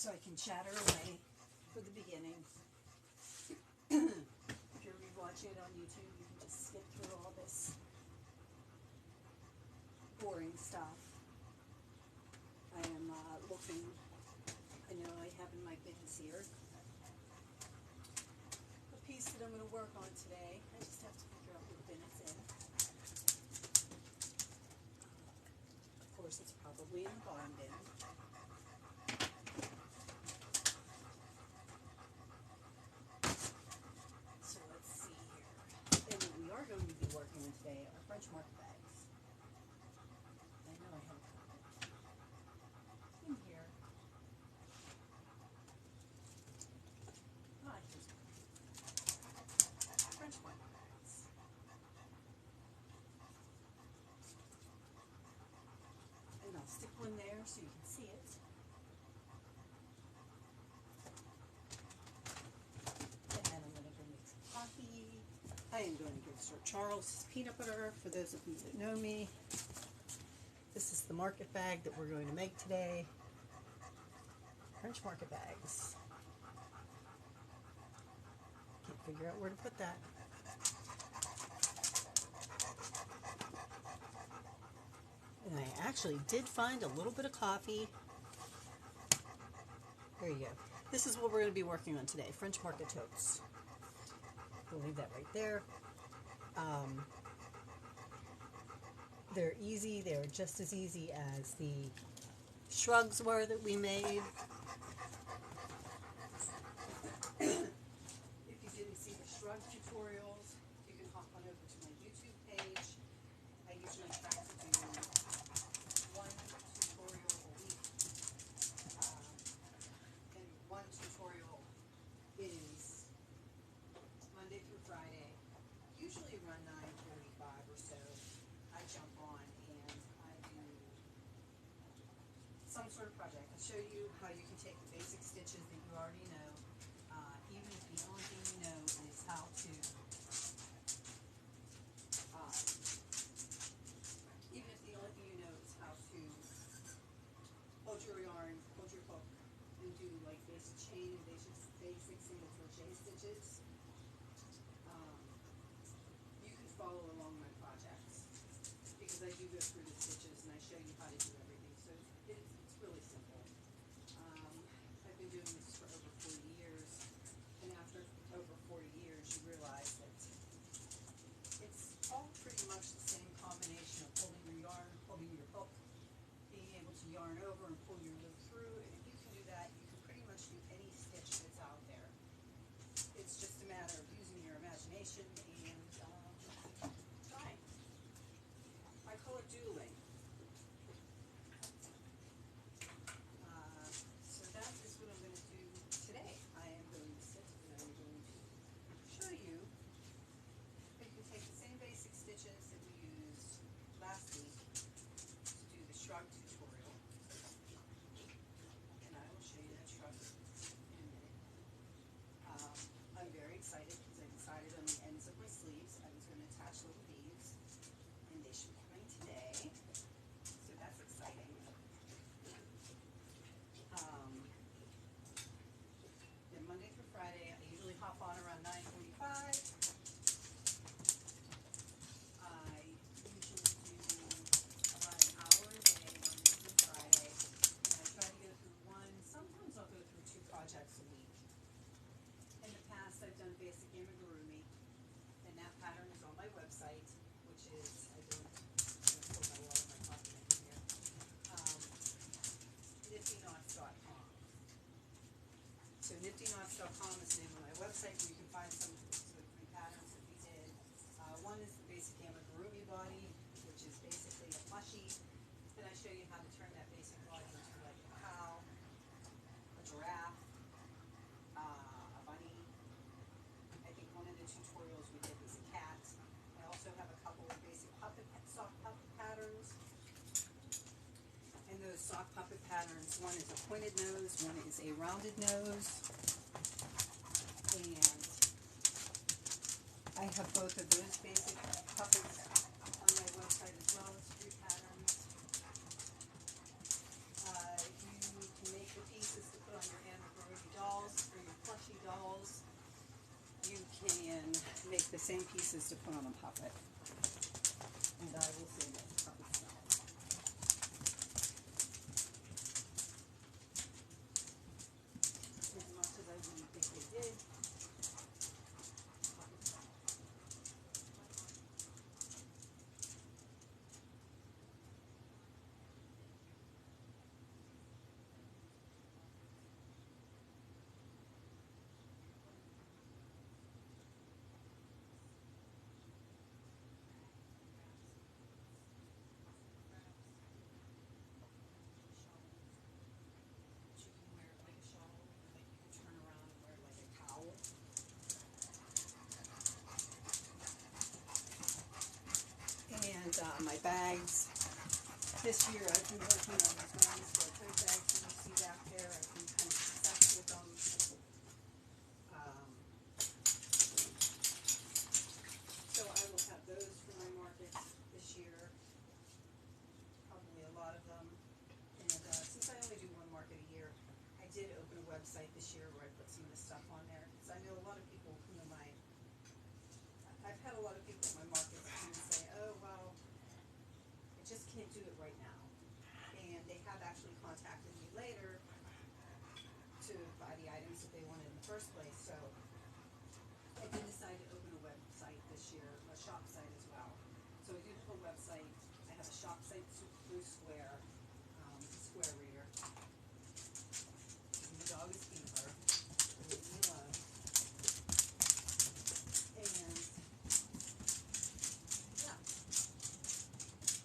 so I can chatter away for the beginning. If you're rewatching it on YouTube, you can just skip through all this boring stuff. I am looking, I know I have in my bins here a piece that I'm going to work on today. I just have to figure out what bin it's in. Of course, it's probably in the bottom bin. So let's see here. And what we are going to be working on today are French mark bags. I know I have a couple in here. Here's French mark bags. And I'll stick one there so you can see it. And then I'm going to go make some coffee. I am going to give Sir Charles peanut butter, for those of you that know me. This is the market bag that we're going to make today. French market bags. Can't figure out where to put that. And I actually did find a little bit of coffee. There you go. This is what we're going to be working on today, French market totes. We'll leave that right there. They're easy. They're just as easy as the shrugs were that we made. If you didn't see the shrug tutorials, you can hop on over to my YouTube page. I usually try to do one tutorial a week. And one tutorial is Monday through Friday, usually around 9:45 or so. I jump on and I do some sort of project. I'll show you how you can take the basic stitches that you already know, even if the only thing you know is how to, even if the only thing you know is how to hold your yarn, hold your hook, and do like basic chain and basic single crochet stitches. You can follow along my projects because I do go through the stitches and I show you how to do everything. So it's really simple. I've been doing this for over 40 years, and after over 40 years, you realize that it's all pretty much the same combination of holding your yarn, holding your hook, being able to yarn over and pull your loop through. And if you can do that, you can pretty much do any stitch that's out there. It's just a matter of using your imagination and trying. I call it doodling. So that is what I'm going to do today. I am going to sit and I'm going to show you how you can take the same basic stitches that we used last week to do the shrug tutorial. And I will show you that shrug in a minute. I'm very excited because I decided on the ends of my sleeves I was going to attach little beads, and they should be coming today. So that's exciting. Then Monday through Friday, I usually hop on around 9:45. I usually do about an hour a day Monday through Friday, and I try to go through one. Sometimes I'll go through 2 projects a week. In the past, I've done basic amigurumi, and that pattern is on my website, which is, I'm going to pull my water, my coffee in here, NiftyKnotz.com. So NiftyKnotz.com is the name of my website where you can find some of the 3 patterns that we did. One is the basic amigurumi body, which is basically a plushie, and I show you how to turn that basic body into like a cow, a giraffe, a bunny. I think one of the tutorials we did was a cat. I also have a couple of basic sock puppet patterns. And those sock puppet patterns, one is a pointed nose, one is a rounded nose. And I have both of those basic puppets on my website as well as 3 patterns. You can make the pieces to put on your same pieces to put on a puppet. And I will say that puppets sell. As much as I didn't think they did, puppets sell. You can wear it like a shawl, like you can turn around and wear it like a cowl. And my bags. This year I've been working on these ones for tote bags that you see back there. I've been kind of obsessed with them. So I will have those for my market this year. Probably a lot of them. And since I only do one market a year, I did open a website this year where I put some of this stuff on there. Because I know a lot of people come to I've had a lot of people at my markets come and say, oh, well, I just can't do it right now. And they have actually contacted me later to buy the items that they wanted in the first place. So I did decide to open a website this year, a shop site as well. So I do have a website. I have a shop site through Square Reader. And the dog is peanut butter. Leave me alone. And yeah.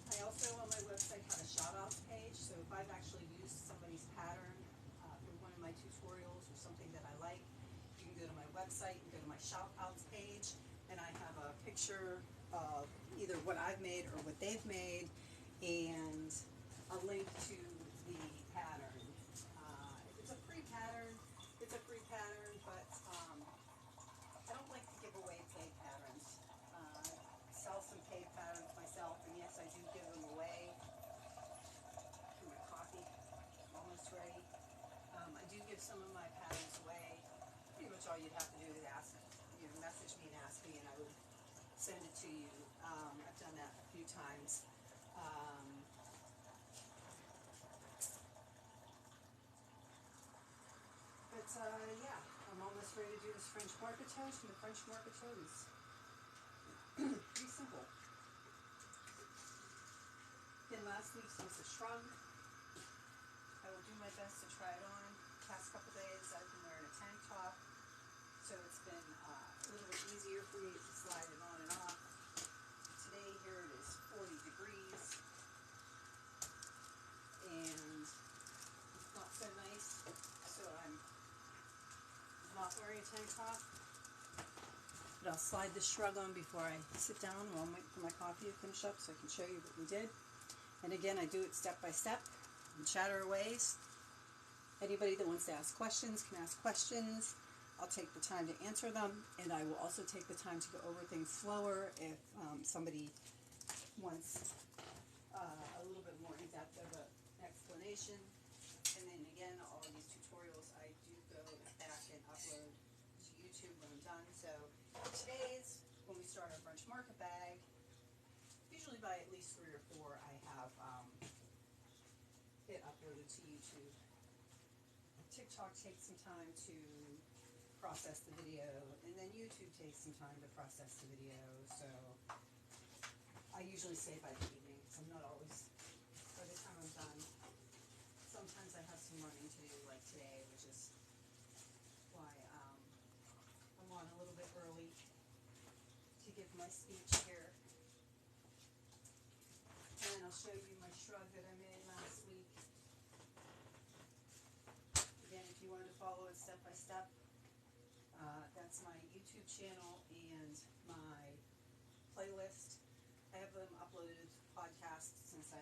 I also on my website have a shout out page. So if I've actually used somebody's pattern for one of my tutorials or something that I like, you can go to my website and go to my shout outs page, and I have a picture of either what I've made or what they've made, and a link to the pattern. If it's a free pattern, it's a free pattern, but I don't like to give away paid patterns. Sell some paid patterns myself, and yes, I do give them away. My coffee, almost ready. I do give some of my patterns away. Pretty much all you'd have to do is message me and ask me, and I would send it to you. I've done that a few times. Yeah, I'm almost ready to do this French marquetoche, and the French marquetoche is pretty simple. Again, last week's was a shrug. I will do my best to try it on. Past couple days I've been wearing a tank top, so it's been a little bit easier for me to slide it on and off. Today here it is 40 degrees, and it's not so nice, so I'm not wearing a tank top. But I'll slide this shrug on before I sit down while I'm waiting for my coffee to finish up so I can show you what we did. And again, I do it step by step and chatter away. Anybody that wants to ask questions can ask questions. I'll take the time to answer them, and I will also take the time to go over things slower if somebody wants a little bit more in-depth of an explanation. And then again, all of these tutorials I do go back and upload to YouTube when I'm done. So today's, when we start our French market bag, usually by at least 3 or 4 I have it uploaded to YouTube. TikTok takes some time to process the video, and then YouTube takes some time to process the video, so I usually say by the evening, because I'm not always, by the time I'm done. Sometimes I have some running to do, like today, which is why I'm on a little bit early to give my speech here. And I'll show you my shrug that I made last week. Again, if you wanted to follow it step by step, that's my YouTube channel and my playlist. I have them uploaded as podcasts since I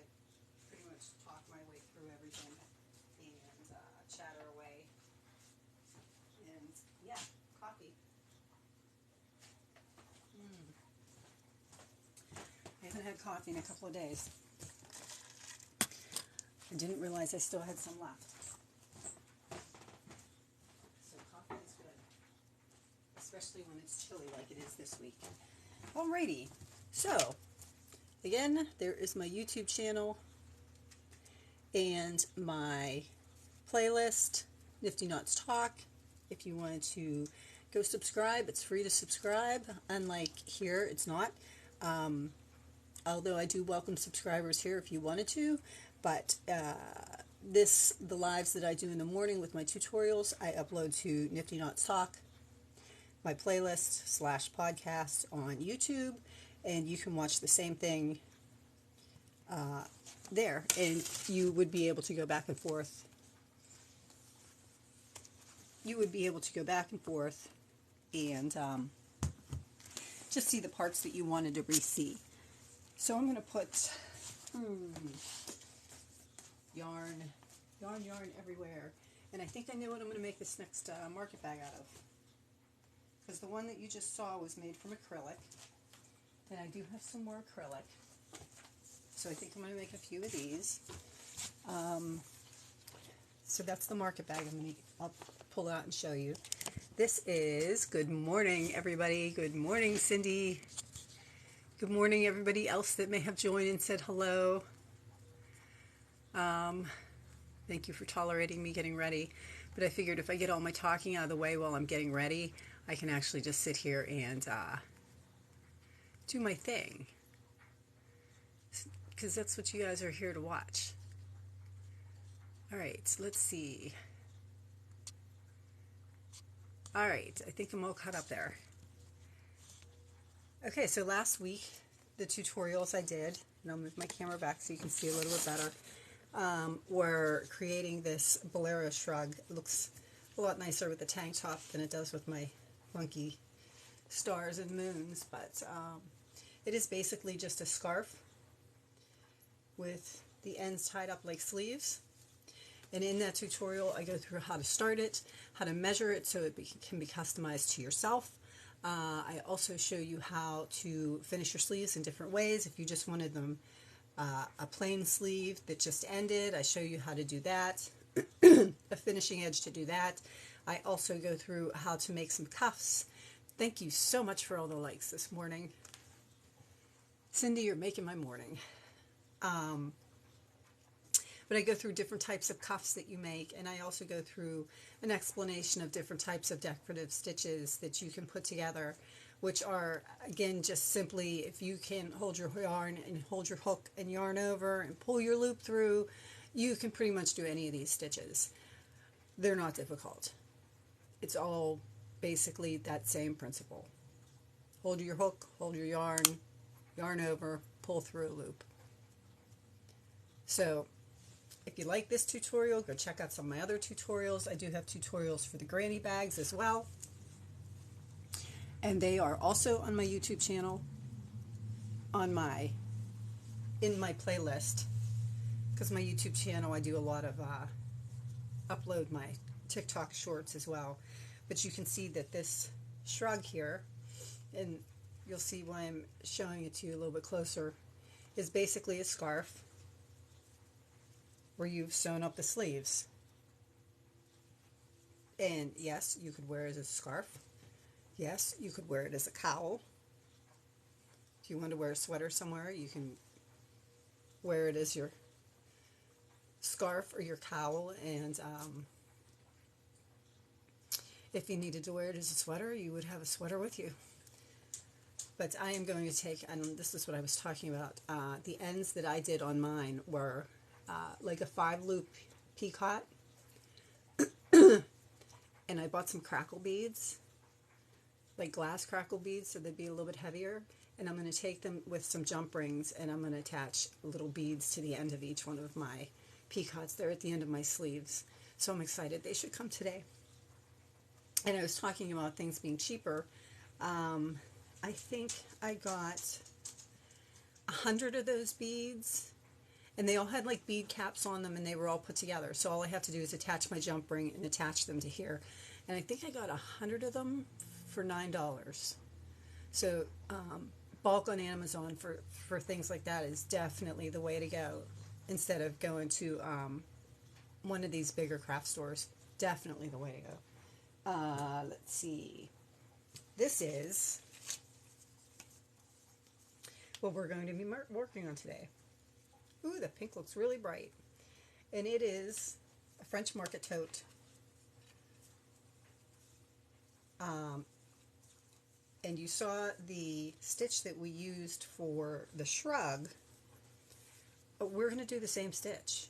pretty much talk my way through everything and chatter away. And yeah, coffee. I haven't had coffee in a couple of days. I didn't realize I still had some left. So coffee is good, especially when it's chilly like it is this week. Alrighty, so again, there is my YouTube channel and my playlist, NiftyKnotz Talk. If you wanted to go subscribe, it's free to subscribe. Unlike here, it's not. Although I do welcome subscribers here if you wanted to, but the lives that I do in the morning with my tutorials, I upload to NiftyKnotz Talk, my playlist / podcast on YouTube, and you can watch the same thing there, and you would be able to go back and forth. You would be able to go back and forth and just see the parts that you wanted to re-see. So I'm going to put yarn everywhere, and I think I know what I'm going to make this next market bag out of. Because the one that you just saw was made from acrylic, and I do have some more acrylic, so I think I'm going to make a few of these. So that's the market bag. I'll pull out and show you. This is, good morning everybody, good morning Cindy, good morning everybody else that may have joined and said hello. Thank you for tolerating me getting ready, but I figured if I get all my talking out of the way while I'm getting ready, I can actually just sit here and do my thing, because that's what you guys are here to watch. Alright, let's see. Alright, I think I'm all caught up there. Okay, so last week, the tutorials I did, and I'll move my camera back so you can see a little bit better, were creating this bolero shrug. It looks a lot nicer with the tank top than it does with my funky stars and moons, but it is basically just a scarf with the ends tied up like sleeves. And in that tutorial, I go through how to start it, how to measure it so it can be customized to yourself. I also show you how to finish your sleeves in different ways. If you just wanted them a plain sleeve that just ended, I show you how to do that, a finishing edge to do that. I also go through how to make some cuffs. Thank you so much for all the likes this morning. Cindy, you're making my morning. But I go through different types of cuffs that you make, and I also go through an explanation of different types of decorative stitches that you can put together, which are, again, just simply if you can hold your yarn and hold your hook and yarn over and pull your loop through, you can pretty much do any of these stitches. They're not difficult. It's all basically that same principle. Hold your hook, hold your yarn over, pull through a loop. So if you like this tutorial, go check out some of my other tutorials. I do have tutorials for the granny bags as well. And they are also on my YouTube channel, in my playlist. Because my YouTube channel, I do a lot of upload my TikTok shorts as well. But you can see that this shrug here, and you'll see why I'm showing it to you a little bit closer, is basically a scarf where you've sewn up the sleeves. And yes, you could wear it as a scarf. Yes, you could wear it as a cowl. If you want to wear a sweater somewhere, you can wear it as your scarf or your cowl. And if you needed to wear it as a sweater, you would have a sweater with you. But I am going to take, and this is what I was talking about, the ends that I did on mine were like a 5-loop peacock, and I bought some crackle beads, like glass crackle beads, so they'd be a little bit heavier, and I'm going to take them with some jump rings, and I'm going to attach little beads to the end of each one of my peacocks. They're at the end of my sleeves, so I'm excited. They should come today. And I was talking about things being cheaper. I think I got 100 of those beads, and they all had like bead caps on them, and they were all put together. So all I have to do is attach my jump ring and attach them to here. And I think I got 100 of them for $9. So bulk on Amazon for things like that is definitely the way to go, instead of going to one of these bigger craft stores. Definitely the way to go. Let's see. This is what we're going to be working on today. Ooh, the pink looks really bright. And it is a French market tote. And you saw the stitch that we used for the shrug, but we're going to do the same stitch.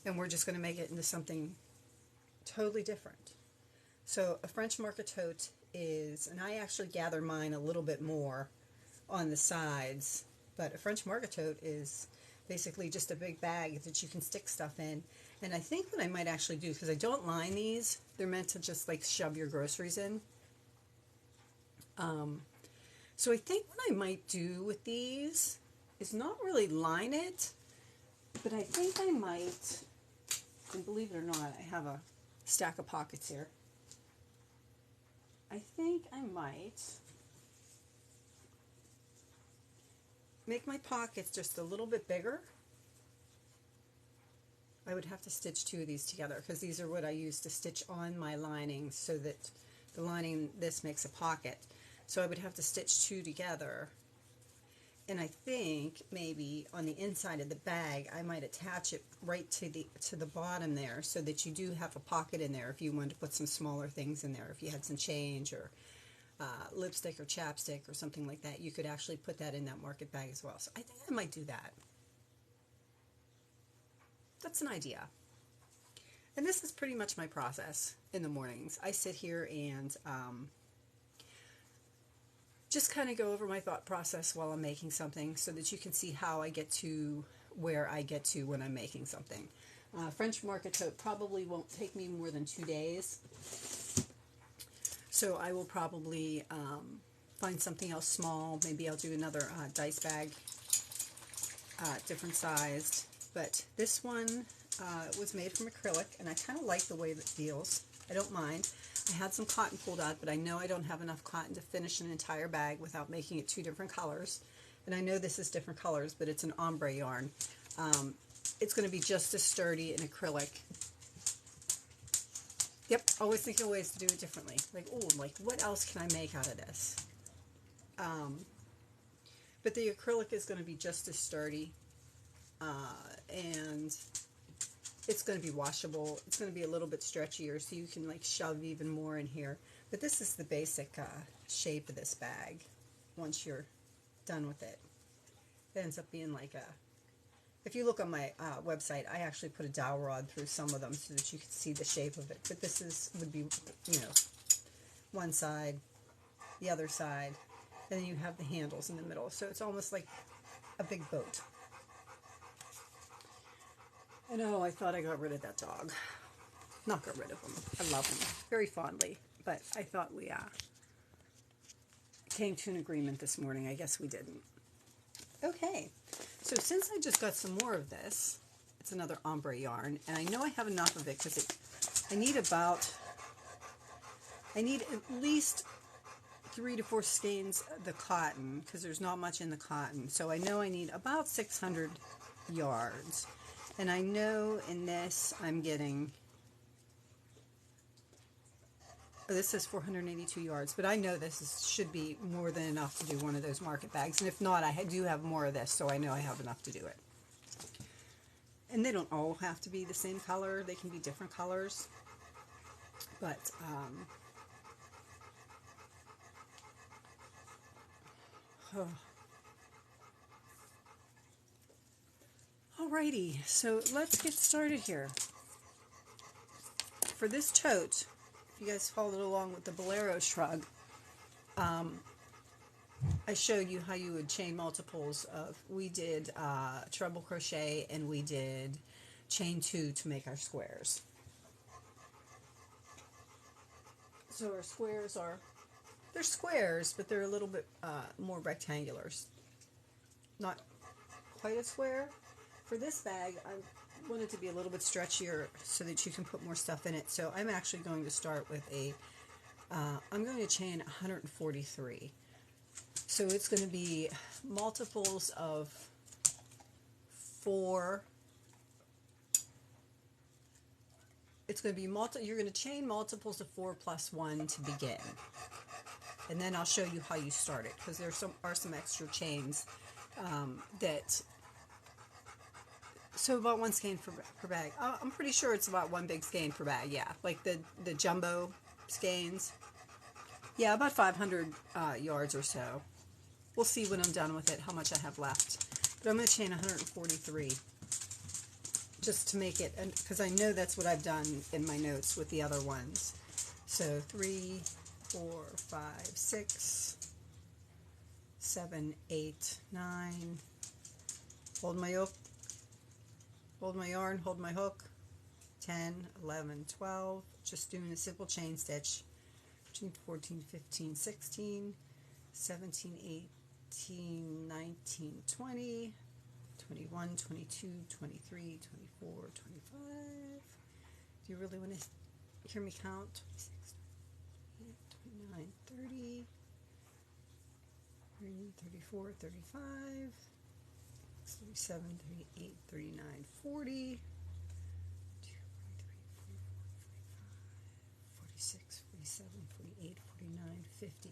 And we're just going to make it into something totally different. So a French market tote is, and I actually gather mine a little bit more on the sides, but a French market tote is basically just a big bag that you can stick stuff in. And I think what I might actually do, because I don't line these, they're meant to just like shove your groceries in. So I think what I might do with these is not really line it, but I think I might, and believe it or not, I have a stack of pockets here. I think I might make my pockets just a little bit bigger. I would have to stitch two of these together because these are what I use to stitch on my lining so that the lining, this makes a pocket. So I would have to stitch two together. And I think maybe on the inside of the bag I might attach it right to the bottom there so that you do have a pocket in there if you wanted to put some smaller things in there. If you had some change or lipstick or chapstick or something like that, you could actually put that in that market bag as well. So I think I might do that. That's an idea. And this is pretty much my process in the mornings. I sit here and just kind of go over my thought process while I'm making something so that you can see how I get to where I get to when I'm making something. French market tote probably won't take me more than 2 days. So I will probably find something else small. Maybe I'll do another dice bag, different sized. But this one was made from acrylic, and I kind of like the way that it feels. I don't mind. I had some cotton pulled out, but I know I don't have enough cotton to finish an entire bag without making it two different colors. And I know this is different colors, but it's an ombre yarn. It's going to be just as sturdy in acrylic. Yep, always thinking of ways to do it differently. Like, oh, like what else can I make out of this? But the acrylic is going to be just as sturdy, and it's going to be washable. It's going to be a little bit stretchier, so you can like shove even more in here. But this is the basic shape of this bag once you're done with it. It ends up being like a, if you look on my website, I actually put a dowel rod through some of them so that you can see the shape of it. But this would be, you know, one side, the other side, and then you have the handles in the middle. So it's almost like a big boat. And oh, I thought I got rid of that dog. Not got rid of him. I love him very fondly. But I thought we came to an agreement this morning. I guess we didn't. Okay. So since I just got some more of this, it's another ombre yarn. And I know I have enough of it because I need at least 3 to 4 skeins of the cotton because there's not much in the cotton. So I know I need about 600 yards. And I know in this I'm getting, oh, this says 482 yards, but I know this should be more than enough to do one of those market bags. And if not, I do have more of this, so I know I have enough to do it. And they don't all have to be the same color. They can be different colors. But, alrighty, so let's get started here. For this tote, if you guys followed along with the Bolero shrug, I showed you how you would chain multiples of, we did treble crochet and we did chain 2 to make our squares. So our squares are, they're squares, but they're a little bit more rectangular. Not quite a square. For this bag, I want it to be a little bit stretchier so that you can put more stuff in it. So I'm actually going to start with I'm going to chain 143. So it's going to be multiples of 4. It's going to be you're going to chain multiples of 4 plus 1 to begin. And then I'll show you how you start it because there are some extra chains that, so about one skein per bag. I'm pretty sure it's about one big skein per bag, yeah. Like the jumbo skeins. Yeah, about 500 yards or so. We'll see when I'm done with it how much I have left. But I'm going to chain 143 just to make it, because I know that's what I've done in my notes with the other ones. So 3, 4, 5, 6, 7, 8, 9. Hold my yoke, hold my yarn, hold my hook. 10, 11, 12. Just doing a simple chain stitch. 14, 15, 16, 17, 18, 19, 20, 21, 22, 23, 24, 25. Do you really want to hear me count? 26, 29, 30, 34, 35, 37, 38, 39, 40, 46, 47, 48, 49, 50.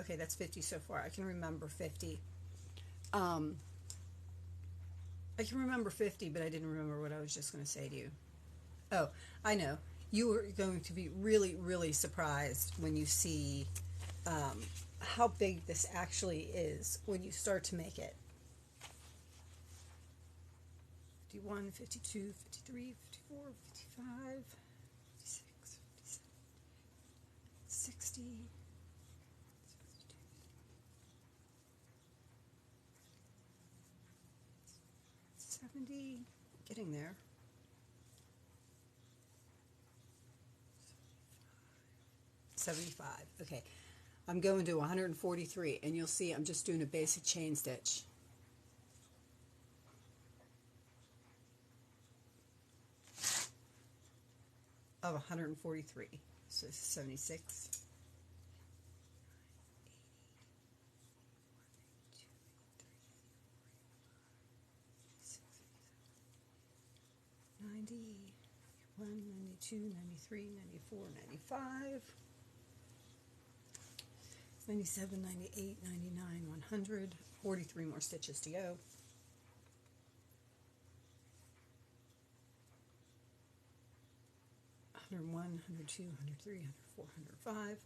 Okay, that's 50 so far. I can remember 50. I can remember 50, but I didn't remember what I was just going to say to you. Oh, I know. You are going to be really, really surprised when you see how big this actually is when you start to make it. 51, 52, 53, 54, 55, 56, 57, 60, 70, getting there. 75. Okay, I'm going to 143, and you'll see I'm just doing a basic chain stitch. Of 143. So 76. 90, 91, 92, 93, 94, 95, 97, 98, 99, 100, 43 more stitches to go. Hundred one, 102, 103, 104, 105,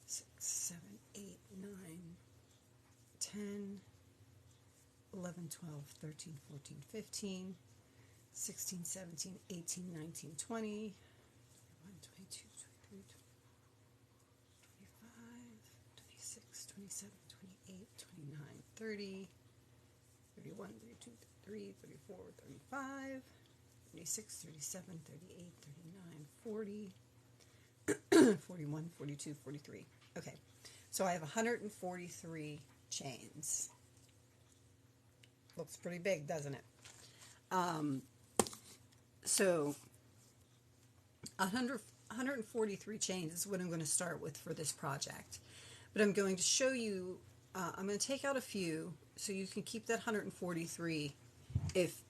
6, 7, 8, 9, 10, 11, 12, 13, 14, 15, 16, 17, 18, 19, 20, 21, 22, 23, 25, 26, 27, 28, 29, 30, 31, 32, 33, 34, 35, 36, 37, 38, 39, 40, 41, 42, 43. Okay, so I have 143 chains. Looks pretty big, doesn't it? So 143 chains is what I'm going to start with for this project. But I'm going to show you, I'm going to take out a few so you can keep that 143 if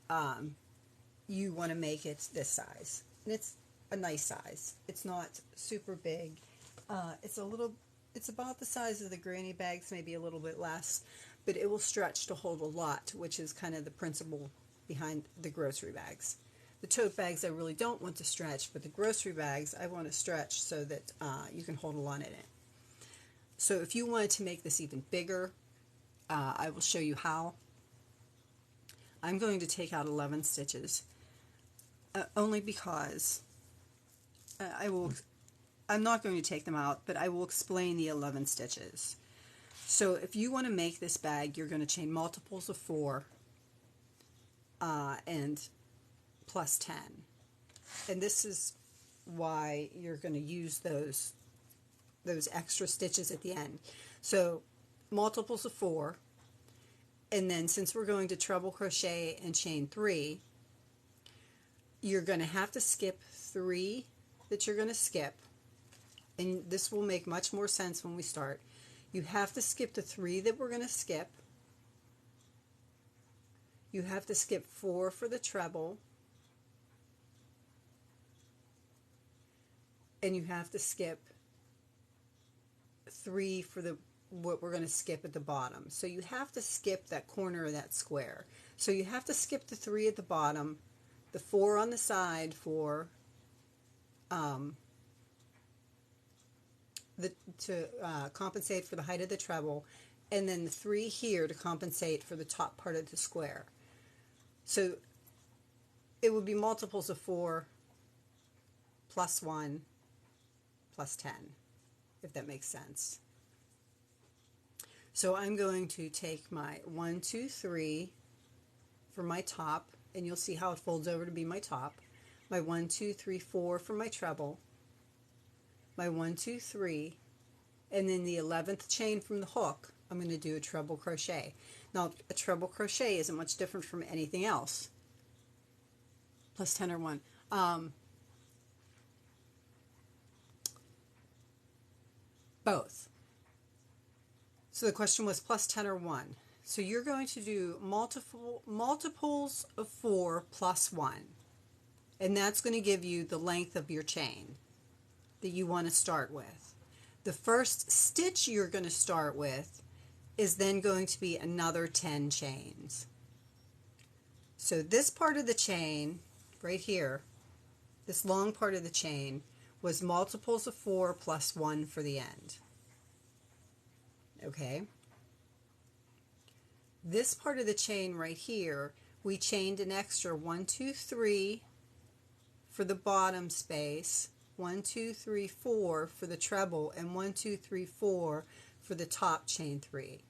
you want to make it this size. And it's a nice size. It's not super big. It's about the size of the granny bags, maybe a little bit less, but it will stretch to hold a lot, which is kind of the principle behind the grocery bags. The tote bags I really don't want to stretch, but the grocery bags I want to stretch so that you can hold a lot in it. So if you wanted to make this even bigger, I will show you how. I'm going to take out 11 stitches, only because I'm not going to take them out, but I will explain the 11 stitches. So if you want to make this bag, you're going to chain multiples of 4 and plus 10. And this is why you're going to use those extra stitches at the end. So multiples of 4, and then since we're going to treble crochet and chain 3, you're going to have to skip 3 that you're going to skip, and this will make much more sense when we start. You have to skip the 3 that we're going to skip. You have to skip 4 for the treble, and you have to skip 3 for the what we're going to skip at the bottom. So you have to skip that corner of that square. So you have to skip the 3 at the bottom, the 4 on the side for to compensate for the height of the treble, and then the 3 here to compensate for the top part of the square. So it would be multiples of 4 plus 1 plus 10, if that makes sense. So I'm going to take my 1, 2, 3 for my top, and you'll see how it folds over to be my top. My 1, 2, 3, 4 for my treble. My 1, 2, 3, and then the 11th chain from the hook, I'm going to do a treble crochet. Now, a treble crochet isn't much different from anything else. Plus 10 or 1. Both. So the question was plus 10 or 1. So you're going to do multiples of 4 plus 1. And that's going to give you the length of your chain that you want to start with. The first stitch you're going to start with is then going to be another 10 chains. So this part of the chain, right here, this long part of the chain, was multiples of 4 plus 1 for the end. Okay? This part of the chain right here, we chained an extra 1, 2, 3 for the bottom space, 1, 2, 3, 4 for the treble, and 1, 2, 3, 4 for the top chain 3.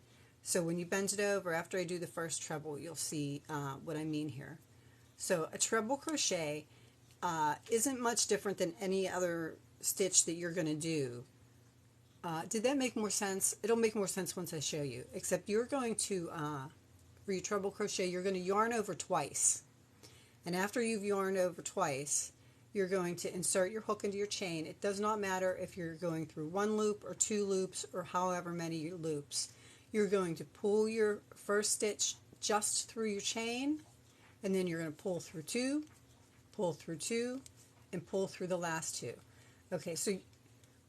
So when you bend it over, after I do the first treble, you'll see what I mean here. So a treble crochet isn't much different than any other stitch that you're going to do. Did that make more sense? It'll make more sense once I show you, except you're going to, for your treble crochet, you're going to yarn over twice. And after you've yarned over twice, you're going to insert your hook into your chain. It does not matter if you're going through 1 loop or 2 loops or however many loops. You're going to pull your first stitch just through your chain, and then you're going to pull through 2, and pull through the last 2. Okay, so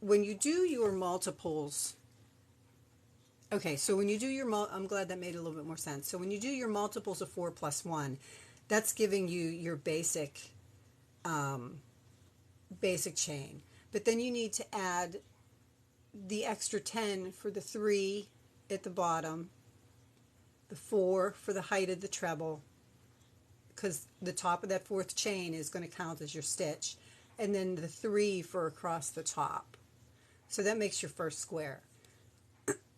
when you do your multiples, I'm glad that made a little bit more sense. So when you do your multiples of 4 plus 1, that's giving you your basic chain. But then you need to add the extra 10 for the 3 at the bottom, the 4 for the height of the treble, because the top of that 4th chain is going to count as your stitch, and then the 3 for across the top. So that makes your first square,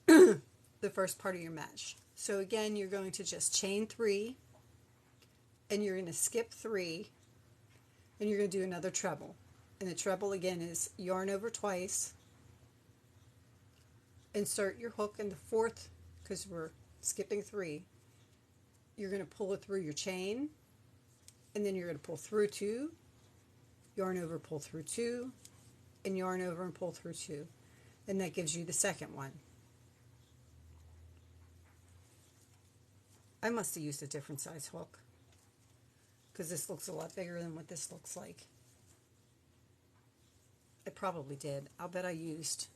the first part of your mesh. So again, you're going to just chain 3, and you're going to skip 3, and you're going to do another treble. And the treble again is yarn over twice, insert your hook in the 4th, because we're skipping 3. You're going to pull it through your chain, and then you're going to pull through 2, yarn over, pull through 2, and yarn over and pull through 2. And that gives you the second one. I must have used a different size hook, because this looks a lot bigger than what this looks like. I probably did. I'll bet I used,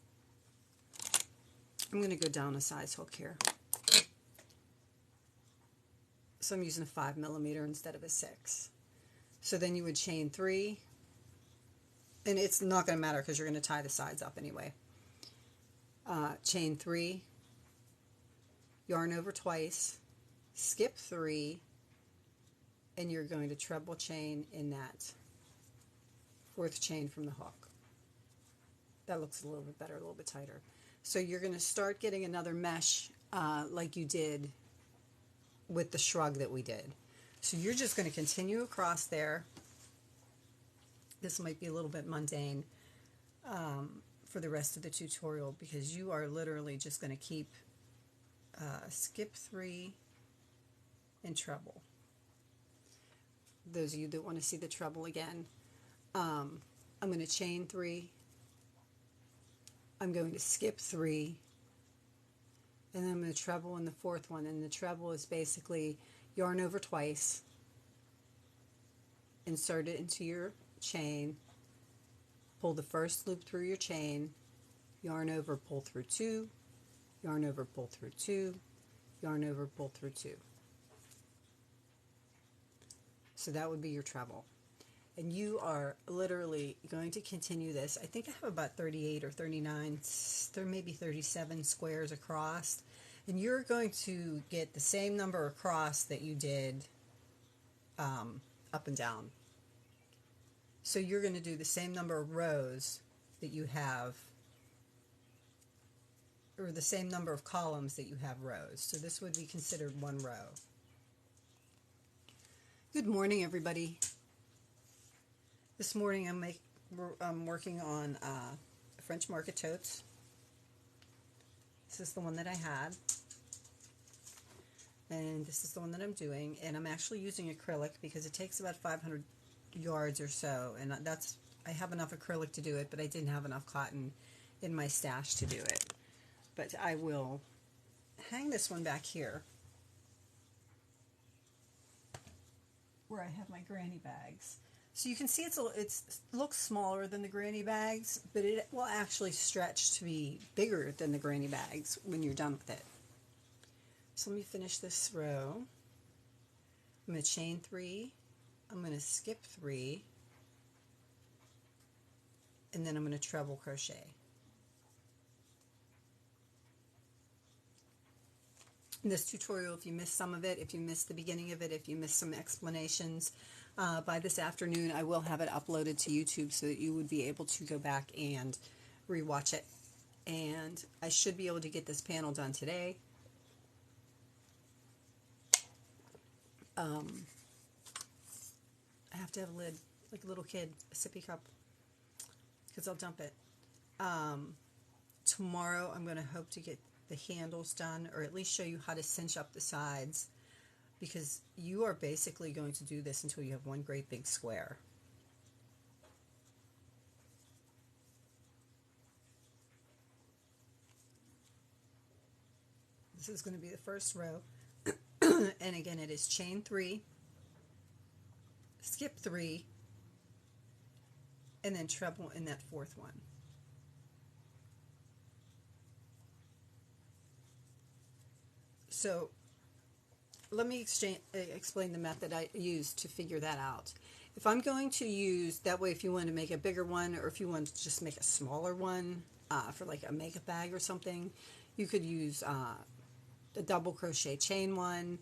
I'm going to go down a size hook here. So I'm using a 5mm instead of a 6. So then you would chain 3, and it's not going to matter because you're going to tie the sides up anyway. Chain 3, yarn over twice, skip 3, and you're going to treble chain in that 4th chain from the hook. That looks a little bit better, a little bit tighter. So you're going to start getting another mesh like you did with the shrug that we did. So you're just going to continue across there. This might be a little bit mundane for the rest of the tutorial, because you are literally just going to keep skip 3 and treble. Those of you that want to see the treble again, I'm going to chain 3, I'm going to skip 3, and then I'm going to treble in the 4th one. And the treble is basically yarn over twice, insert it into your chain, pull the first loop through your chain, yarn over, pull through 2, yarn over, pull through 2, yarn over, pull through 2. So that would be your treble. And you are literally going to continue this. I think I have about 38 or 39, there may be 37 squares across. And you're going to get the same number across that you did up and down. So you're going to do the same number of rows that you have, or the same number of columns that you have rows. So this would be considered one row. Good morning, everybody. This morning I'm working on French market totes. This is the one that I had, and this is the one that I'm doing, and I'm actually using acrylic because it takes about 500 yards or so, and I have enough acrylic to do it, but I didn't have enough cotton in my stash to do it. But I will hang this one back here where I have my granny bags. So you can see it looks smaller than the granny bags, but it will actually stretch to be bigger than the granny bags when you're done with it. So let me finish this row. I'm going to chain 3, I'm going to skip 3, and then I'm going to treble crochet. In this tutorial, if you missed some of it, if you missed the beginning of it, if you missed some explanations, by this afternoon I will have it uploaded to YouTube so that you would be able to go back and rewatch it. And I should be able to get this panel done today. I have to have a lid, like a little kid, a sippy cup, because I'll dump it. Tomorrow I'm going to hope to get the handles done, or at least show you how to cinch up the sides, because you are basically going to do this until you have one great big square. This is going to be the first row. And again, it is chain 3, skip 3, and then treble in that fourth one. So let me explain the method I used to figure that out. If I'm going to use, that way if you want to make a bigger one, or if you want to just make a smaller one for like a makeup bag or something, you could use the double crochet chain one.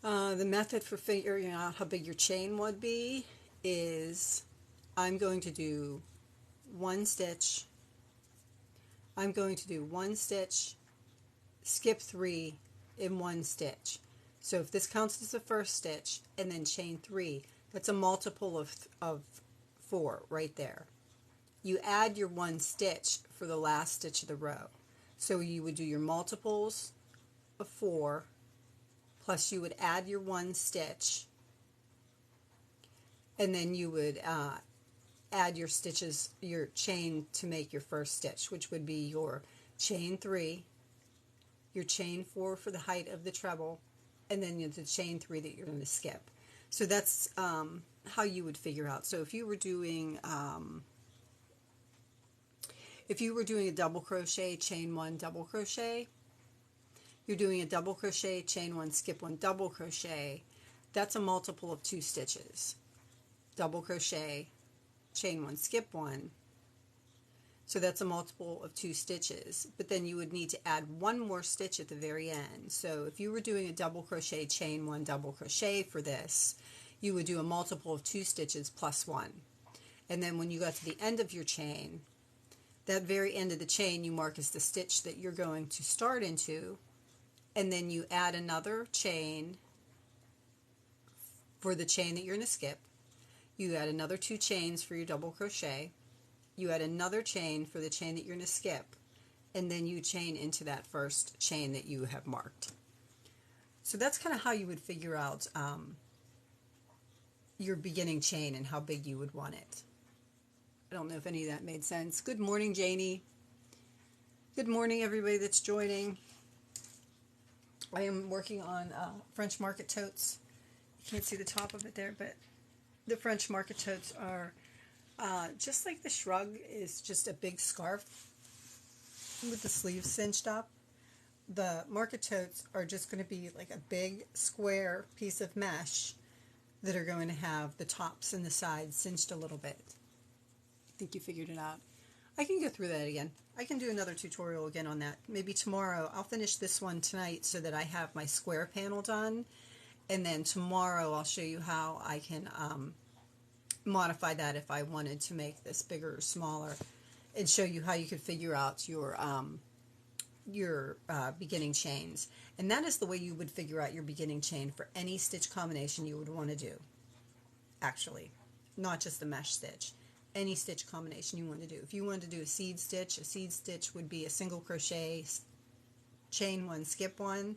The method for figuring out how big your chain would be is I'm going to do one stitch, skip 3 in one stitch. So if this counts as the first stitch and then chain 3, that's a multiple of 4 right there. You add your one stitch for the last stitch of the row. So you would do your multiples of 4, plus you would add your one stitch, and then you would add your stitches, your chain to make your first stitch, which would be your chain 3, your chain 4 for the height of the treble, and then the chain 3 that you're going to skip. So that's how you would figure out. So if you were doing a double crochet, chain 1, double crochet, you're doing a double crochet, chain 1, skip 1, double crochet, that's a multiple of 2 stitches. Double crochet, chain 1, skip 1, so that's a multiple of 2 stitches. But then you would need to add one more stitch at the very end. So if you were doing a double crochet, chain 1, double crochet for this, you would do a multiple of 2 stitches plus 1. And then when you got to the end of your chain, that very end of the chain you mark as the stitch that you're going to start into, and then you add another chain for the chain that you're going to skip. You add another 2 chains for your double crochet. You add another chain for the chain that you're going to skip, and then you chain into that first chain that you have marked. So that's kind of how you would figure out your beginning chain and how big you would want it. I don't know if any of that made sense. Good morning, Janie. Good morning, everybody that's joining. I am working on French market totes. You can't see the top of it there, but the French market totes are just like the shrug is just a big scarf with the sleeves cinched up. the market totes are just going to be like a big square piece of mesh that are going to have the tops and the sides cinched a little bit. I think you figured it out. I can go through that again. I can do another tutorial again on that. Maybe tomorrow. I'll finish this one tonight so that I have my square panel done. And then tomorrow I'll show you how I can modify that if I wanted to make this bigger or smaller, and show you how you could figure out your beginning chains. And that is the way you would figure out your beginning chain for any stitch combination you would want to do. Actually, not just the mesh stitch. Any stitch combination you want to do. If you wanted to do a seed stitch would be a single crochet, chain one, skip one,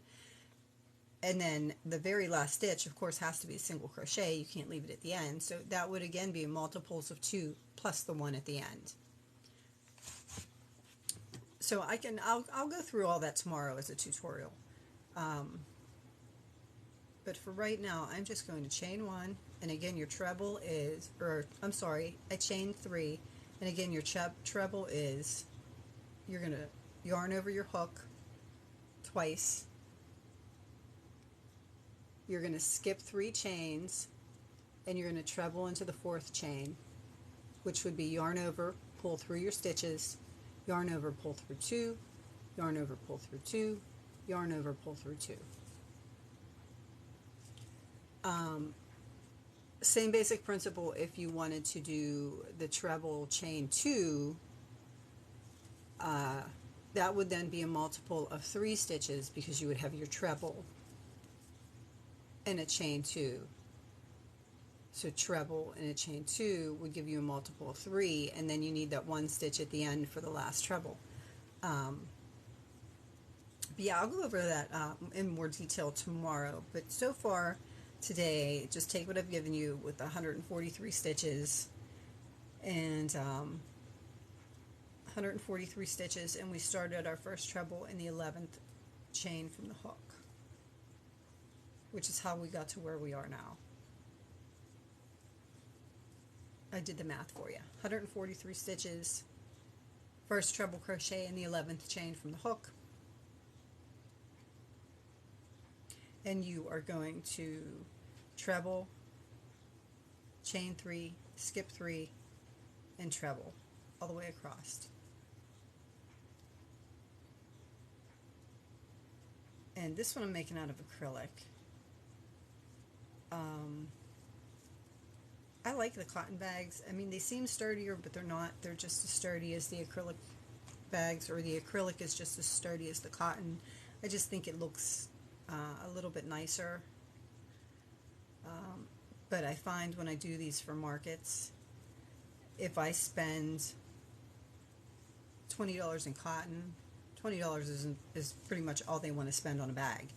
and then the very last stitch, of course, has to be a single crochet. You can't leave it at the end. So that would again be multiples of 2 plus the 1 at the end. So I'll go through all that tomorrow as a tutorial. But for right now, I'm just going to chain 1, and again your treble is, I chained 3, and again your treble is, you're going to yarn over your hook twice. You're going to skip 3 chains, and you're going to treble into the 4th chain, which would be yarn over, pull through your stitches, yarn over, pull through 2, yarn over, pull through 2, yarn over, pull through 2. Same basic principle if you wanted to do the treble chain 2, that would then be a multiple of 3 stitches because you would have your treble and a chain 2. So treble and a chain 2 would give you a multiple of 3, and then you need that 1 stitch at the end for the last treble. But yeah, I'll go over that in more detail tomorrow. But so far today, just take what I've given you with 143 stitches and 143 stitches, and we started our first treble in the 11th chain from the hook, which is how we got to where we are now. I did the math for you. 143 stitches, first treble crochet in the 11th chain from the hook, and you are going to treble, chain 3, skip 3, and treble all the way across. And this one I'm making out of acrylic. I like the cotton bags. I mean, they seem sturdier, but they're not. They're just as sturdy as the acrylic bags, or the acrylic is just as sturdy as the cotton. I just think it looks a little bit nicer. But I find when I do these for markets, if I spend $20 in cotton, $20 is pretty much all they want to spend on a bag.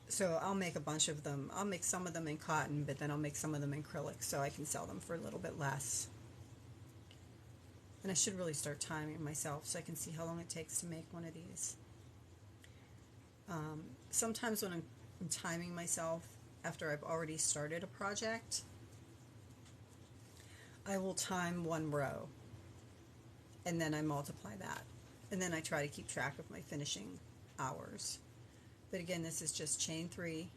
So I'll make a bunch of them. I'll make some of them in cotton, but then I'll make some of them in acrylic so I can sell them for a little bit less. And I should really start timing myself so I can see how long it takes to make one of these. Sometimes when I'm timing myself after I've already started a project, I will time 1 row and then I multiply that, and then I try to keep track of my finishing hours. But again, this is just chain 3,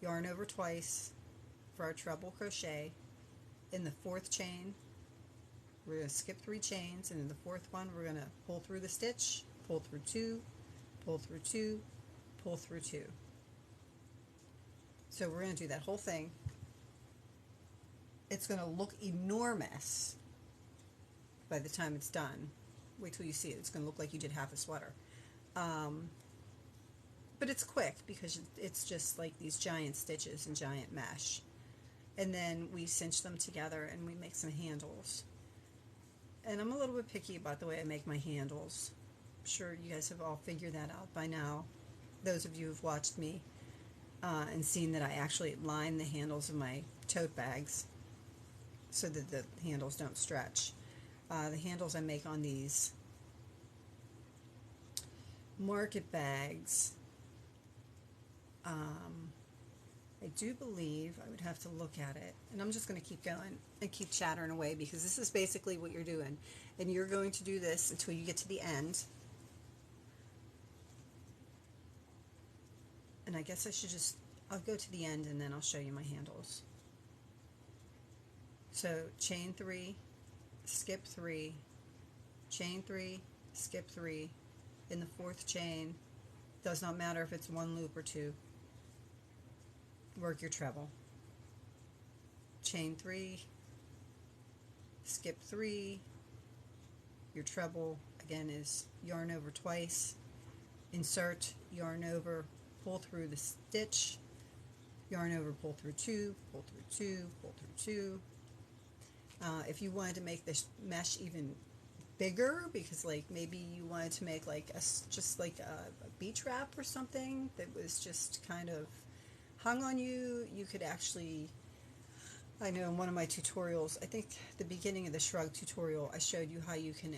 yarn over twice for our treble crochet. In the 4th chain, we're going to skip 3 chains, and in the 4th one, we're going to pull through the stitch, pull through 2, pull through 2, pull through 2. So we're going to do that whole thing. It's going to look enormous by the time it's done. Wait till you see it. It's going to look like you did half a sweater. But it's quick because it's just like these giant stitches and giant mesh. And then we cinch them together and we make some handles. And I'm a little bit picky about the way I make my handles. I'm sure you guys have all figured that out by now. Those of you who've watched me and seen that I actually line the handles of my tote bags so that the handles don't stretch. The handles I make on these market bags, I I do believe I would have to look at it, and I'm just going to keep going and keep chattering away because this is basically what you're doing, and you're going to do this until you get to the end. And I guess I'll go to the end and then I'll show you my handles. So chain 3, skip 3, chain 3, skip 3, in the 4th chain, does not matter if it's 1 loop or 2, work your treble. Chain 3, skip 3, your treble again is yarn over twice, insert, yarn over, pull through the stitch, yarn over, pull through 2, pull through 2, pull through 2. If you wanted to make this mesh even bigger, because like maybe you wanted to make like just like a beach wrap or something that was just kind of hung on you, you could actually, I know in one of my tutorials, I think the beginning of the shrug tutorial, I showed you how you can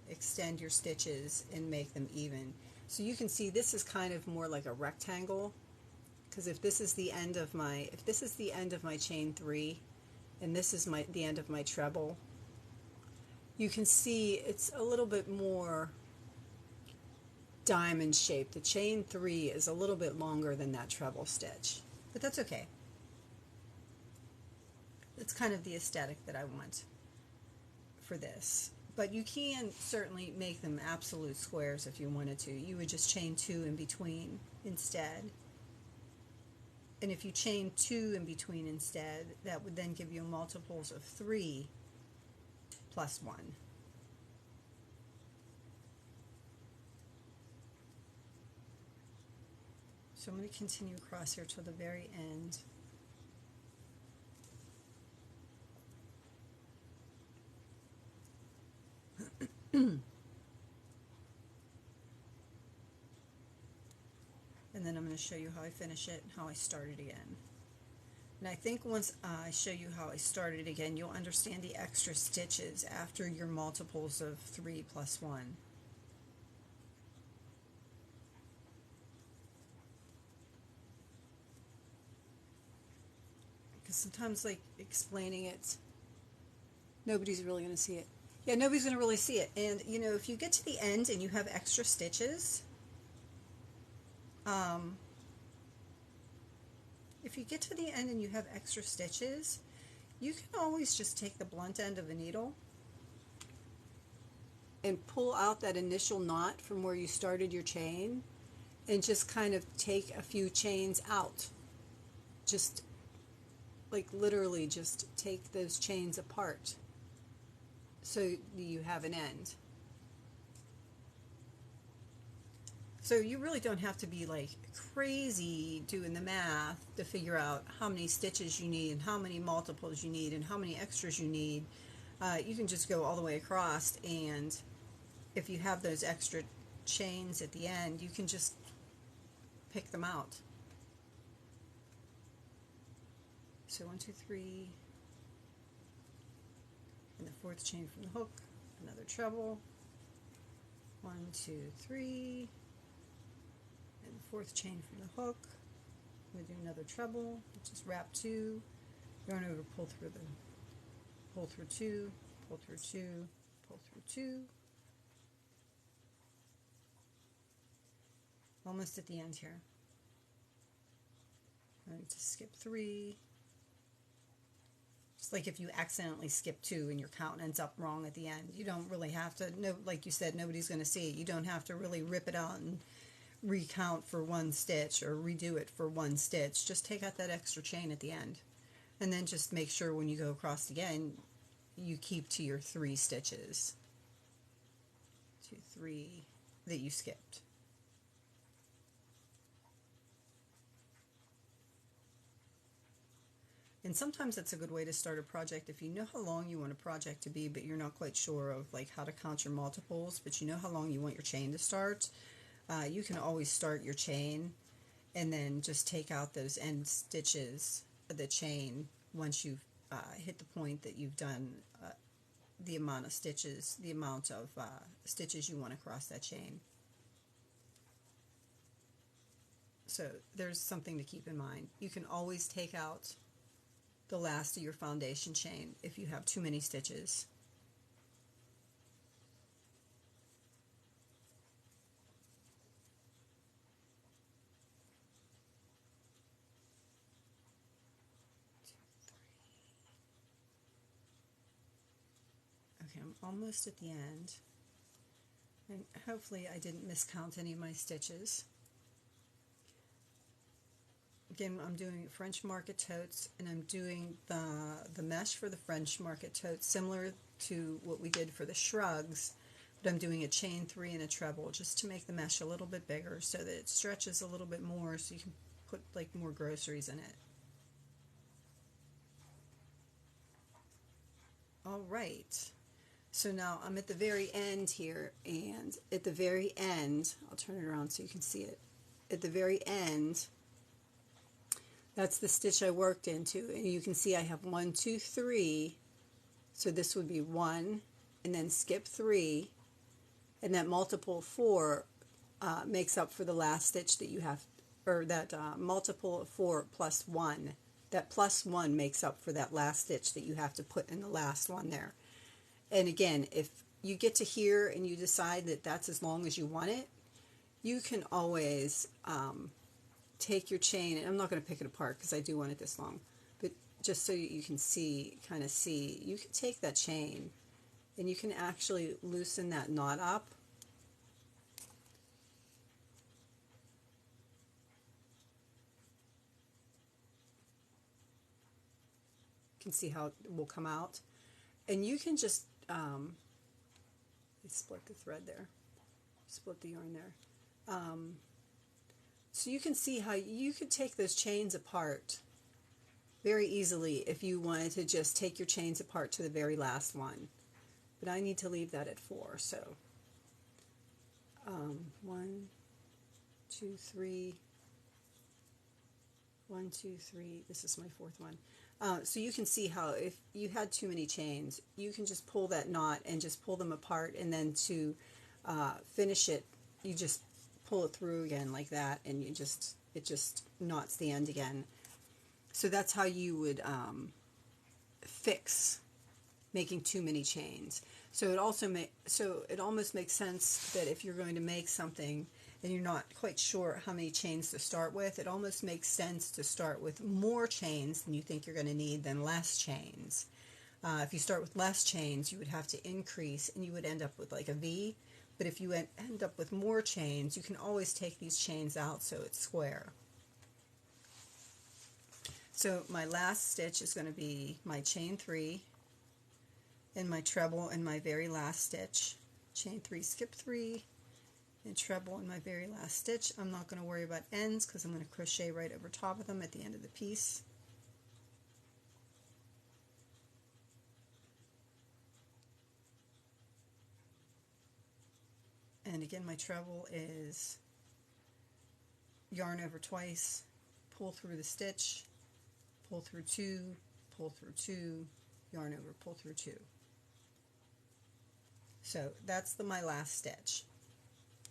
extend your stitches and make them even. So you can see this is kind of more like a rectangle, because if this is the end of my chain 3 and this is the end of my treble, you can see it's a little bit more diamond shaped. The chain 3 is a little bit longer than that treble stitch, but that's okay. It's kind of the aesthetic that I want for this. But you can certainly make them absolute squares if you wanted to. You would just chain 2 in between instead. And if you chain 2 in between instead, that would then give you multiples of 3 plus 1. So I'm going to continue across here till the very end. And then I'm going to show you how I finish it and how I start it again. And I think once I show you how I start it again, you'll understand the extra stitches after your multiples of 3 plus 1. Because sometimes, like, explaining it, nobody's really going to see it. Yeah, nobody's going to really see it. And, you know, if you get to the end and you have extra stitches, if you get to the end and you have extra stitches, you can always just take the blunt end of a needle and pull out that initial knot from where you started your chain and just kind of take a few chains out. Just like literally just take those chains apart so you have an end. So you really don't have to be like crazy doing the math to figure out how many stitches you need and how many multiples you need and how many extras you need. You can just go all the way across, and if you have those extra chains at the end, you can just pick them out. So 1, 2, 3, and the 4th chain from the hook, another treble, 1, 2, 3, and the 4th chain from the hook. I'm going to do another treble, just wrap 2, yarn over, pull through 2, pull through 2, pull through 2. Almost at the end here. I'm going to skip 3. Just like if you accidentally skip 2 and your count ends up wrong at the end, you don't really have to, no, like you said, nobody's going to see it. You don't have to really rip it out and recount for 1 stitch or redo it for 1 stitch. Just take out that extra chain at the end, and then just make sure when you go across again, you keep to your 3 stitches, 2, 3 that you skipped. And sometimes that's a good way to start a project if you know how long you want a project to be, but you're not quite sure of like how to count your multiples, but you know how long you want your chain to start. You can always start your chain and then just take out those end stitches of the chain once you've hit the point that you've done the amount of stitches, you want across that chain. So there's something to keep in mind. You can always take out the last of your foundation chain if you have too many stitches. Okay, I'm almost at the end, and hopefully I didn't miscount any of my stitches. Again, I'm doing French market totes, and I'm doing the mesh for the French market totes similar to what we did for the shrugs, but I'm doing a chain 3 and a treble just to make the mesh a little bit bigger so that it stretches a little bit more so you can put like more groceries in it. Alright, so now I'm at the very end here, and at the very end, I'll turn it around so you can see it. At the very end, that's the stitch I worked into, and you can see I have 1, 2, 3, so this would be 1, and then skip 3, and that multiple 4 makes up for the last stitch that you have, or that multiple of 4 plus 1. That plus 1 makes up for that last stitch that you have to put in the last one there. And again, if you get to here and you decide that that's as long as you want it, you can always take your chain, and I'm not going to pick it apart because I do want it this long, but just so you can see, kind of see, you can take that chain and you can actually loosen that knot up. You can see how it will come out, and you can just split the thread there, split the yarn there. So you can see how you could take those chains apart very easily if you wanted to just take your chains apart to the very last one. But I need to leave that at 4, so 1, 2, 3, 1, 2, 3, this is my 4th one. So you can see how if you had too many chains, you can just pull that knot and just pull them apart, and then to finish it, you just pull it through again like that, and it just knots the end again. So that's how you would fix making too many chains. So it almost makes sense that if you're going to make something and you're not quite sure how many chains to start with, it almost makes sense to start with more chains than you think you're going to need than less chains. If you start with less chains, you would have to increase, and you would end up with like a V. But if you end up with more chains, you can always take these chains out so it's square. So my last stitch is going to be my chain 3 and my treble in my very last stitch. Chain 3, skip 3, and treble in my very last stitch. I'm not going to worry about ends because I'm going to crochet right over top of them at the end of the piece. And again, my treble is yarn over twice, pull through the stitch, pull through 2, pull through 2, yarn over, pull through 2. So that's my last stitch.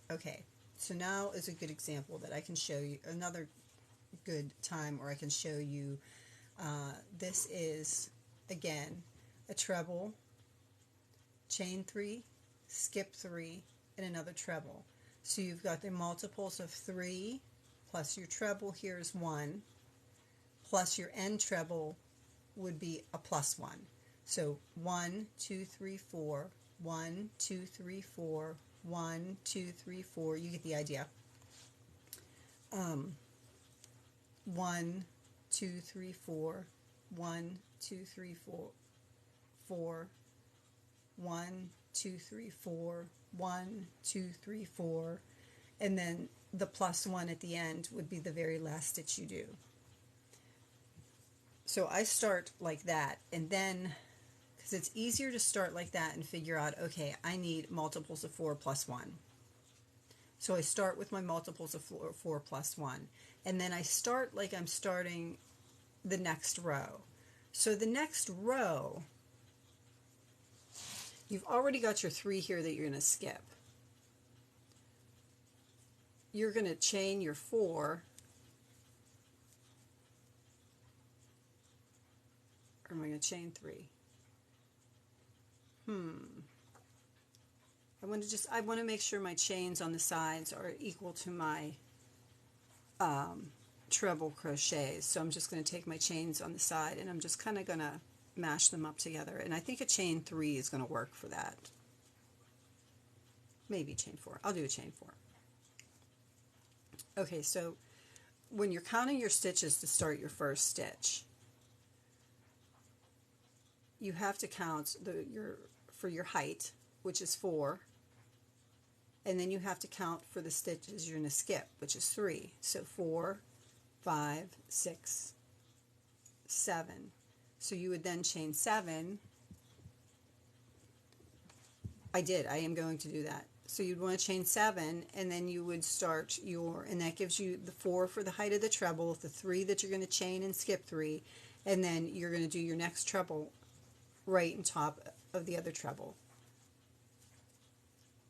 Okay, so now is a good example that I can show you, another good time where I can show you, this is, again, a treble, chain 3, skip 3, and another treble. So you've got the multiples of 3, plus your treble here is 1, plus your end treble would be a plus 1. So 1, 2, 3, 4, 1, 2, 3, 4, 1, 2, 3, 4, you get the idea. 1, 2, 3, 4, 1, 2, 3, 4, 4, 1, 2, 3, 4, 1, 2, 3, 4, and then the plus 1 at the end would be the very last stitch you do. So I start like that, and then, because it's easier to start like that and figure out, okay, I need multiples of 4 plus 1. So I start with my multiples of 4 plus 1, and then I start like I'm starting the next row. So the next row, you've already got your 3 here that you're going to skip. You're going to chain your 4 Or am I going to chain 3? I want to make sure my chains on the sides are equal to my treble crochets. So I'm just going to take my chains on the side and I'm just kind of going to mash them up together. And I think a chain 3 is going to work for that. Maybe chain 4. I'll do a chain 4. Okay, so when you're counting your stitches to start your first stitch, you have to count for your height, which is 4, and then you have to count for the stitches you're going to skip, which is 3. So 4, 5, 6, 7. So you would then chain 7. I am going to do that. So you'd want to chain 7, and then you would start and that gives you the 4 for the height of the treble, the 3 that you're going to chain and skip 3, and then you're going to do your next treble right on top of the other treble.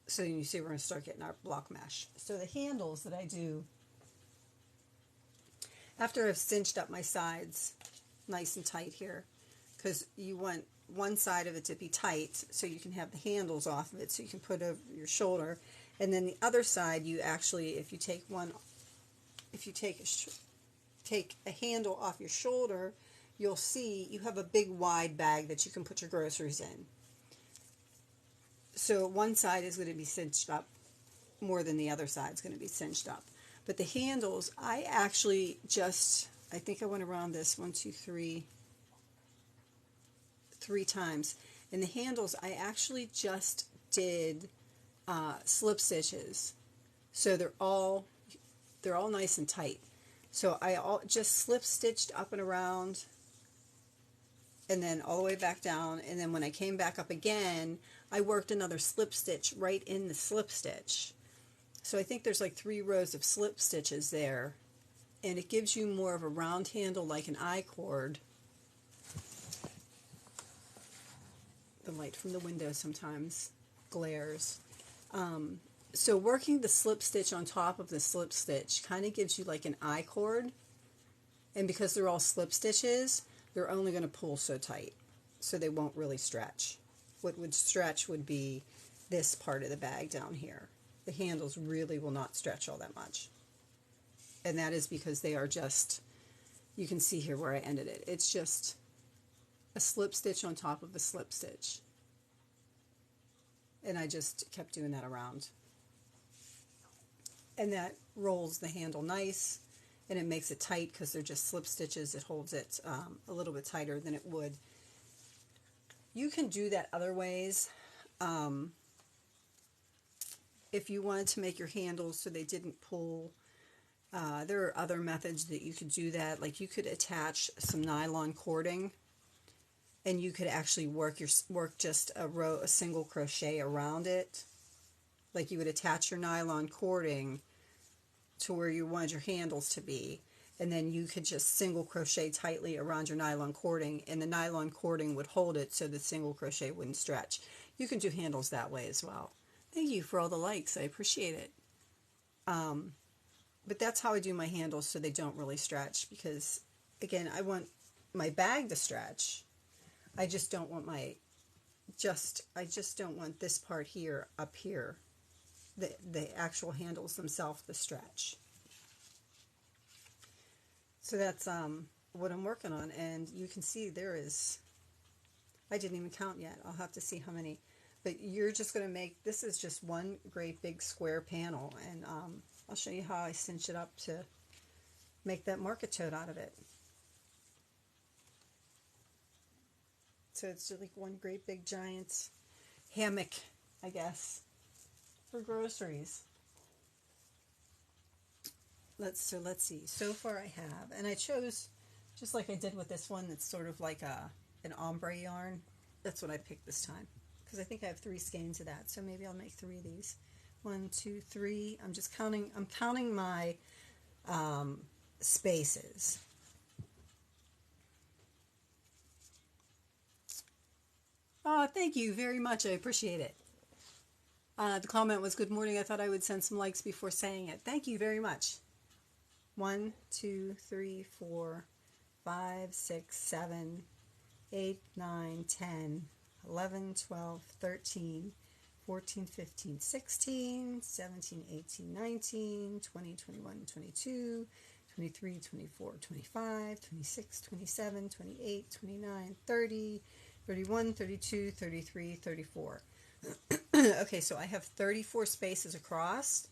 So you see we're going to start getting our block mesh. So the handles that I do, after I've cinched up my sides nice and tight here, because you want one side of it to be tight so you can have the handles off of it so you can put over your shoulder, and then the other side you actually, if you take a handle off your shoulder, you'll see you have a big wide bag that you can put your groceries in. So one side is going to be cinched up more than the other side is going to be cinched up. But the handles, I think I went around this 3 times. And the handles, I actually just did slip stitches. So they're all nice and tight. So I just slip stitched up and around, and then all the way back down, and then when I came back up again, I worked another slip stitch right in the slip stitch. So I think there's like 3 rows of slip stitches there, and it gives you more of a round handle like an I-cord. The light from the window sometimes glares. So working the slip stitch on top of the slip stitch kind of gives you like an I-cord, and because they're all slip stitches, they're only going to pull so tight, so they won't really stretch. What would stretch would be this part of the bag down here. The handles really will not stretch all that much, and that is because they are just, you can see here where I ended it, it's just a slip stitch on top of a slip stitch, and I just kept doing that around, and that rolls the handle nice, and it makes it tight because they're just slip stitches. It holds it a little bit tighter than it would. You can do that other ways. If you wanted to make your handles so they didn't pull, there are other methods that you could do that. Like you could attach some nylon cording, and you could actually work just a single crochet around it. Like you would attach your nylon cording to where you wanted your handles to be, and then you could just single crochet tightly around your nylon cording, and the nylon cording would hold it so the single crochet wouldn't stretch. You can do handles that way as well. Thank you for all the likes. I appreciate it. But that's how I do my handles so they don't really stretch, because again, I want my bag to stretch. I just don't want I just don't want this part here up here, the actual handles themselves to stretch. So that's what I'm working on, and you can see I didn't even count yet. I'll have to see how many. But you're just going to make, this is just one great big square panel, and I'll show you how I cinch it up to make that market tote out of it. So it's just like one great big giant hammock, I guess, for groceries. Let's see. So far I have, and I chose, just like I did with this one, that's sort of like an ombre yarn. That's what I picked this time, because I think I have 3 skeins of that, so maybe I'll make 3 of these. 1, 2, 3. I'm counting my spaces. Oh, thank you very much. I appreciate it. The comment was, good morning. I thought I would send some likes before saying it. Thank you very much. 1, 2, 3, 4, 5, 6, 7, 8, 9, 10, 11, 12, 13, 14, 15, 16, 17, 18, 19, 20, 21, 22, 23, 24, 25, 26, 27, 28, 29, 30, 31, 32, 33, 34. Okay, so I have 34 spaces across,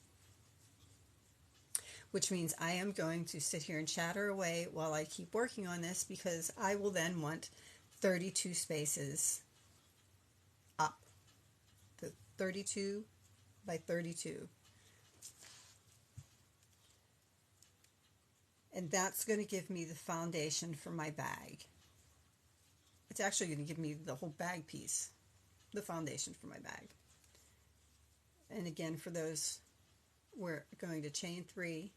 which means I am going to sit here and chatter away while I keep working on this, because I will then want 32 spaces up. The 32 by 32. And that's going to give me the foundation for my bag. It's actually going to give me the whole bag piece, the foundation for my bag. And again, for those, we're going to chain 3.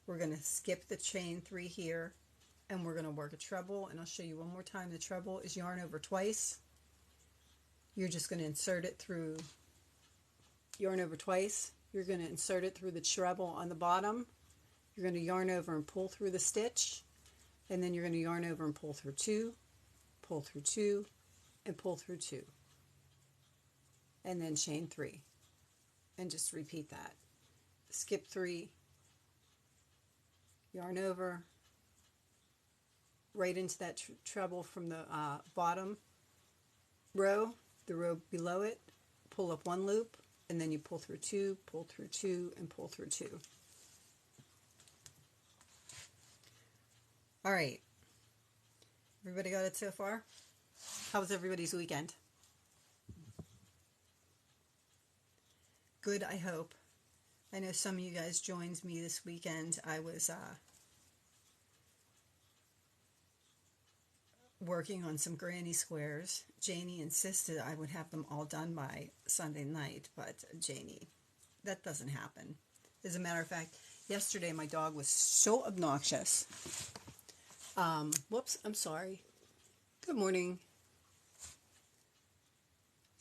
We're going to skip the chain 3 here, and we're going to work a treble. And I'll show you one more time. The treble is yarn over twice. You're just going to insert it through, yarn over twice. You're going to insert it through the treble on the bottom. You're going to yarn over and pull through the stitch, and then you're going to yarn over and pull through 2, pull through 2, and pull through 2, and then chain 3, and just repeat that. Skip 3, yarn over, right into that treble from the bottom row, the row below it, pull up 1 loop, and then you pull through 2, pull through 2, and pull through 2. All right, everybody got it so far? How was everybody's weekend? Good, I hope. I know some of you guys joined me this weekend. I was working on some granny squares. Janie insisted I would have them all done by Sunday night, but Janie, that doesn't happen. As a matter of fact, yesterday my dog was so obnoxious. Whoops, I'm sorry. Good morning.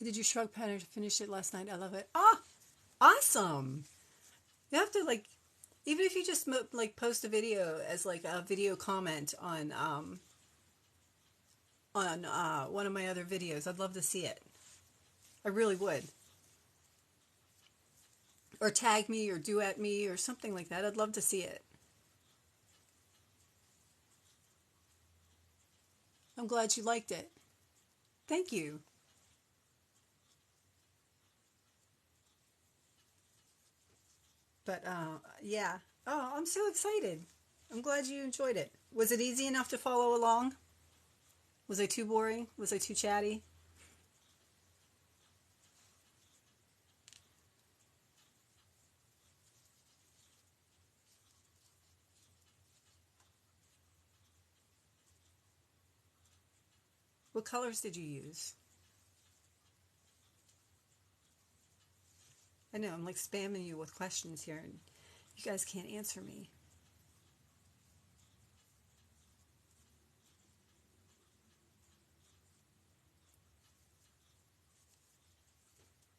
Did you shrug pattern to finish it last night? I love it. Ah, awesome. You have to, like, even if you just like post a video as like a video comment on one of my other videos, I'd love to see it. I really would. Or tag me or duet me or something like that. I'd love to see it. I'm glad you liked it. Thank you. But yeah. Oh, I'm so excited. I'm glad you enjoyed it. Was it easy enough to follow along? Was I too boring? Was I too chatty? What colors did you use? I know, I'm like spamming you with questions here, and you guys can't answer me.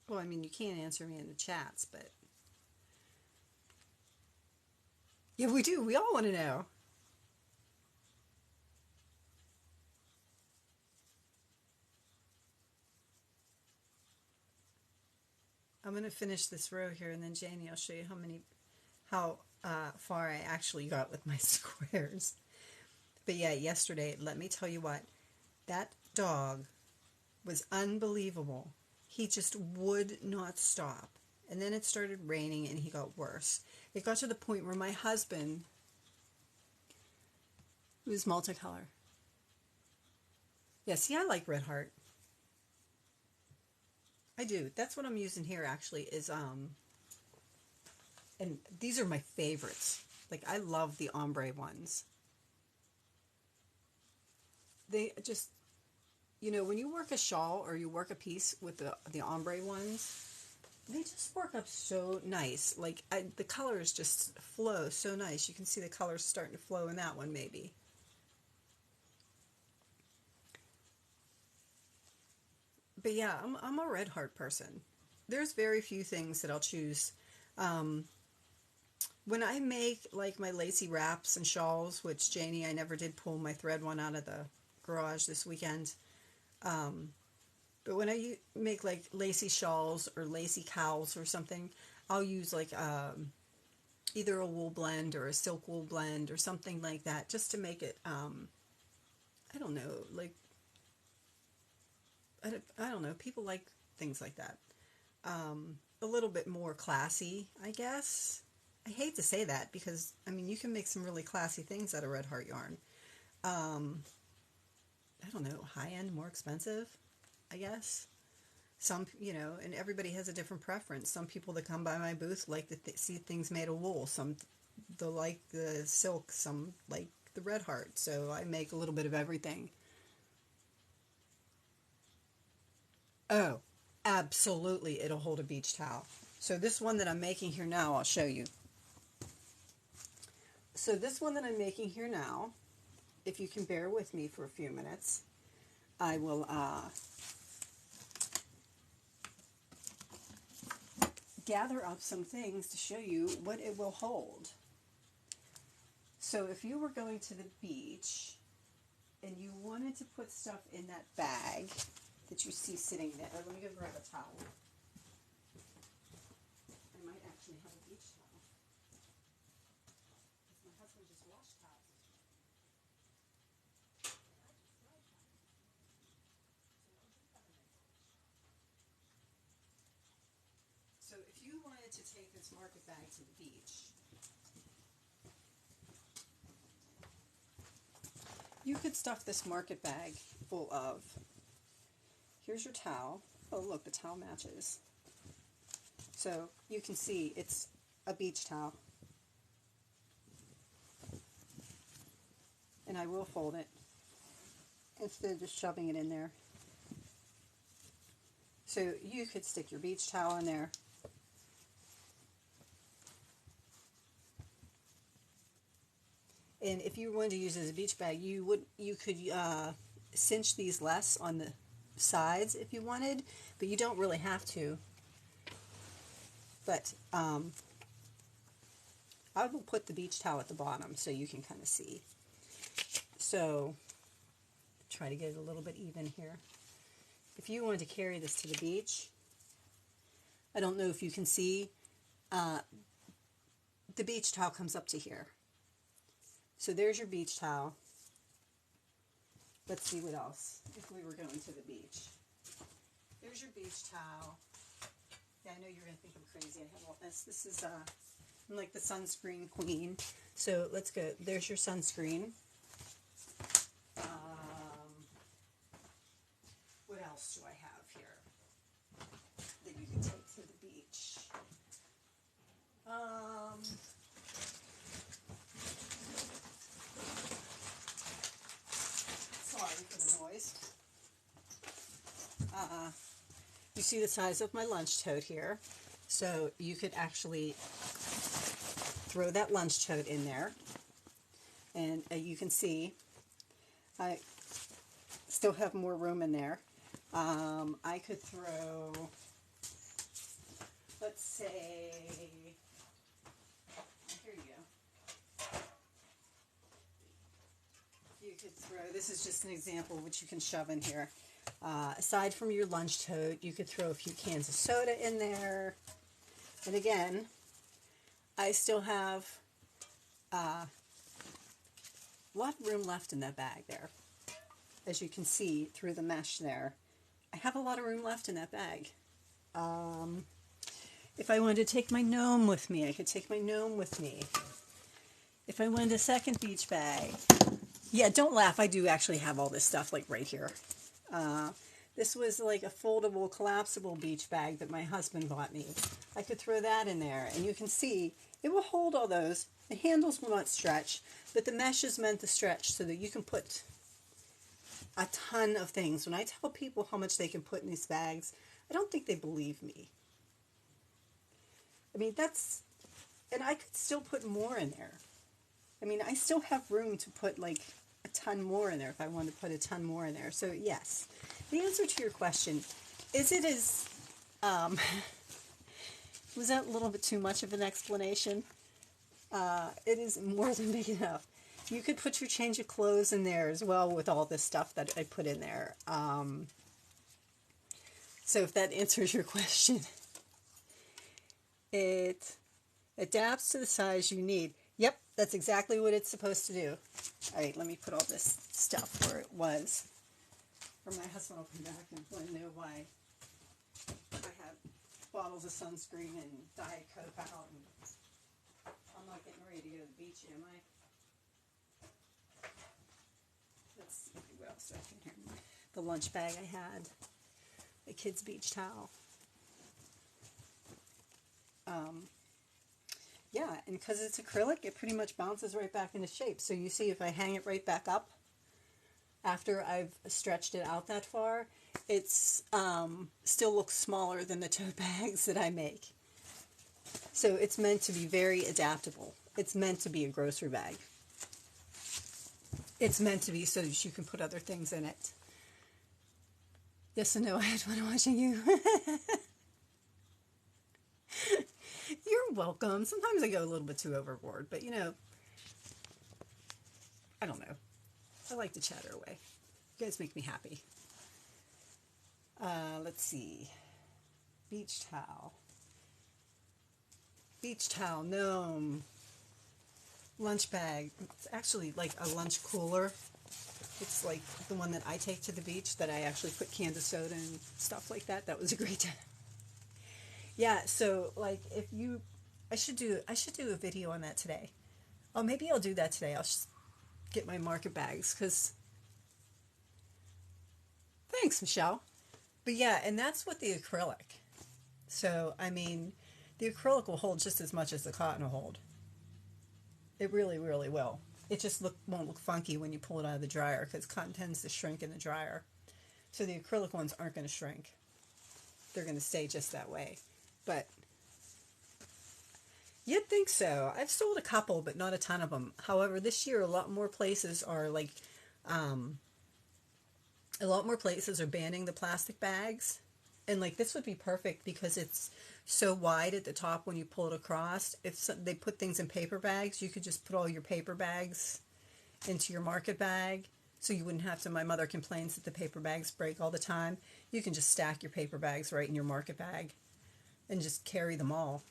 Well, I mean, you can't answer me in the chats, but... yeah, we do. We all want to know. I'm going to finish this row here, and then Janie, I'll show you how far I actually got with my squares. But yeah, yesterday, let me tell you what, that dog was unbelievable. He just would not stop. And then it started raining, and he got worse. It got to the point where my husband, who's multicolor. Yeah, see, I like Red Heart. I do. That's what I'm using here, actually, is, and these are my favorites. Like, I love the ombre ones. They just, you know, when you work a shawl or you work a piece with the ombre ones, they just work up so nice. Like, the colors just flow so nice. You can see the colors starting to flow in that one, maybe. But yeah, I'm a Red Heart person. There's very few things that I'll choose. When I make like my lacy wraps and shawls, which Janie, I never did pull my thread one out of the garage this weekend. But when I make like lacy shawls or lacy cowls or something, I'll use like either a wool blend or a silk wool blend or something like that, just to make it, I don't know, like, I don't know, people like things like that. A little bit more classy, I guess. I hate to say that because, I mean, you can make some really classy things out of Red Heart yarn. I don't know, high-end, more expensive, I guess. Some, you know, and everybody has a different preference. Some people that come by my booth like to see things made of wool. Some they like the silk. Some like the Red Heart. So I make a little bit of everything. Oh, absolutely, it'll hold a beach towel. So this one that I'm making here now, I'll show you. So this one that I'm making here now, if you can bear with me for a few minutes, I will gather up some things to show you what it will hold. So if you were going to the beach and you wanted to put stuff in that bag that you see sitting there, let me go grab a towel. I might actually have a beach towel. Because my husband just washed towels. So if you wanted to take this market bag to the beach, you could stuff this market bag full of, here's your towel. Oh look, the towel matches. So you can see it's a beach towel. And I will fold it instead of just shoving it in there. So you could stick your beach towel in there. And if you wanted to use it as a beach bag, you could cinch these less on the sides if you wanted, but you don't really have to. But I will put the beach towel at the bottom so you can kind of see. So try to get it a little bit even here. If you wanted to carry this to the beach, I don't know if you can see, the beach towel comes up to here. So there's your beach towel. Let's see what else, if we were going to the beach. There's your beach towel. Yeah, I know you're going to think I'm crazy. I have all this. This is, I'm like the sunscreen queen. So let's go. There's your sunscreen. What else do I have here that you can take to the beach? Sorry for the noise. You see the size of my lunch tote here. So you could actually throw that lunch tote in there. And you can see I still have more room in there. I could throw, let's say, here you go. You could throw, this is just an example of what you can shove in here. Aside from your lunch tote, you could throw a few cans of soda in there. And again, I still have a lot of room left in that bag there. As you can see through the mesh there, I have a lot of room left in that bag. If I wanted to take my gnome with me, I could take my gnome with me. If I wanted a second beach bag, yeah, don't laugh, I do actually have all this stuff like right here. This was like a foldable, collapsible beach bag that my husband bought me. I could throw that in there, and you can see it will hold all those. The handles will not stretch, but the mesh is meant to stretch so that you can put a ton of things. When I tell people how much they can put in these bags, I don't think they believe me. I mean, and I could still put more in there. I mean, I still have room to put like a ton more in there if I wanted to put a ton more in there. So yes, the answer to your question, is it as, was that a little bit too much of an explanation? It is more than big enough. You could put your change of clothes in there as well with all this stuff that I put in there. So if that answers your question, it adapts to the size you need. Yep, that's exactly what it's supposed to do. All right, let me put all this stuff where it was. Or my husband will come back and want to know why I have bottles of sunscreen and Diet Coke out. And I'm not getting ready to go to the beach, am I? Let's see what else I can hear. The lunch bag I had. The kids' beach towel. Yeah, and because it's acrylic, it pretty much bounces right back into shape. So you see if I hang it right back up after I've stretched it out that far, it's still looks smaller than the tote bags that I make. So it's meant to be very adaptable. It's meant to be a grocery bag. It's meant to be so that you can put other things in it. Yes and no, I had fun watching you. You're welcome. Sometimes I go a little bit too overboard, but you know, I don't know. I like to chatter away. You guys make me happy. Let's see. Beach towel. Beach towel, gnome. Lunch bag. It's actually like a lunch cooler. It's like the one that I take to the beach that I actually put cans of soda and stuff like that. That was a great time. Yeah, so like if you, I should do a video on that today. Oh, maybe I'll do that today. I'll just get my market bags because. Thanks, Michelle. But yeah, and that's with the acrylic. So I mean, the acrylic will hold just as much as the cotton will hold. It really, really will. It just won't look funky when you pull it out of the dryer because cotton tends to shrink in the dryer. So the acrylic ones aren't going to shrink. They're going to stay just that way. But you'd think so. I've sold a couple, but not a ton of them. However, this year a lot more places are like, a lot more places are banning the plastic bags. And like this would be perfect because it's so wide at the top when you pull it across. If they put things in paper bags, you could just put all your paper bags into your market bag. So you wouldn't have to, my mother complains that the paper bags break all the time. You can just stack your paper bags right in your market bag and just carry them all.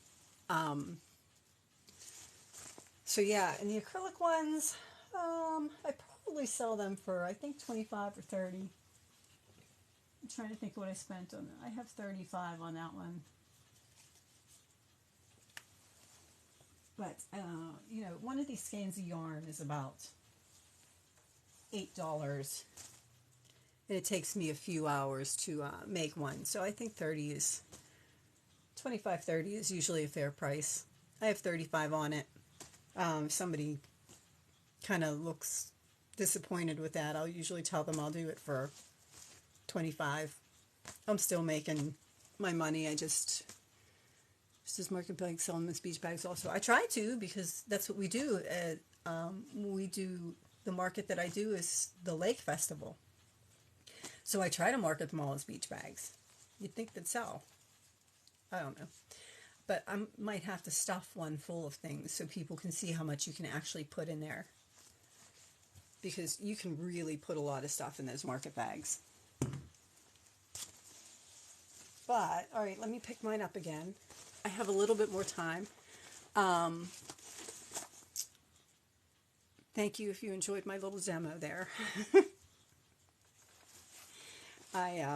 So yeah, and the acrylic ones, I probably sell them for, I think 25 or 30. I'm trying to think what I spent on it. I have 35 on that one. But, you know, one of these skeins of yarn is about $8. And it takes me a few hours to make one. So I think 25, 30 is usually a fair price. I have 35 on it. If somebody kind of looks disappointed with that, I'll usually tell them I'll do it for 25. I'm still making my money. I just as market bags, selling Miss Beach bags also. I try to because that's what we do. The market that I do is the Lake Festival. So I try to market them all as beach bags. You'd think they'd sell. I don't know. But I might have to stuff one full of things so people can see how much you can actually put in there. Because you can really put a lot of stuff in those market bags. But, all right, let me pick mine up again. I have a little bit more time. Thank you if you enjoyed my little demo there. I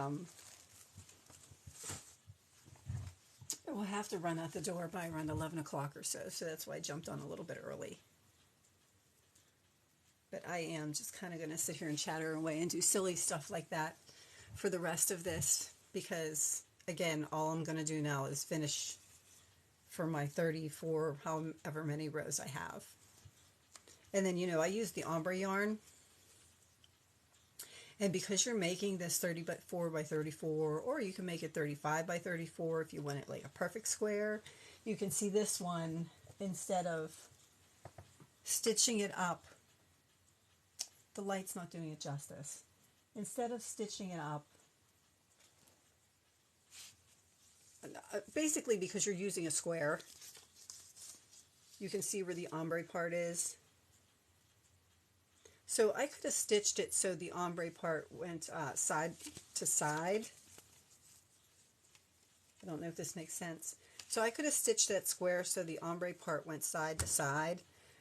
will have to run out the door by around 11 o'clock or so, so that's why I jumped on a little bit early. But I am just kind of going to sit here and chatter away and do silly stuff like that for the rest of this because, again, all I'm going to do now is finish for my 34, however many rows I have. And then, you know, I use the ombre yarn. And because you're making this 34 by 34, or you can make it 35 by 34 if you want it like a perfect square, you can see this one, instead of stitching it up, the light's not doing it justice. Instead of stitching it up, basically because you're using a square, you can see where the ombre part is. So I could have stitched it so the ombre part went side to side. I don't know if this makes sense. So I could have stitched that square so the ombre part went side to side.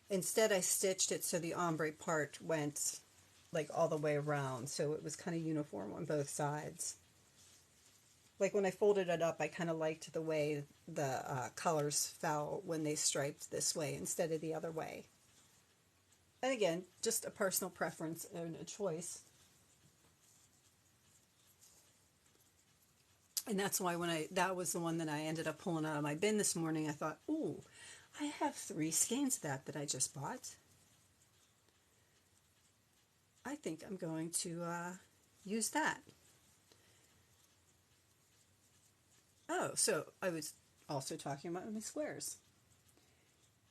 Instead, I stitched it so the ombre part went like all the way around, so it was kind of uniform on both sides. Like when I folded it up, I kind of liked the way the colors fell when they striped this way instead of the other way. And again, just a personal preference and a choice. And that's why that was the one that I ended up pulling out of my bin this morning, I thought, ooh, I have 3 skeins of that I just bought. I think I'm going to use that. Oh, so I was also talking about my squares.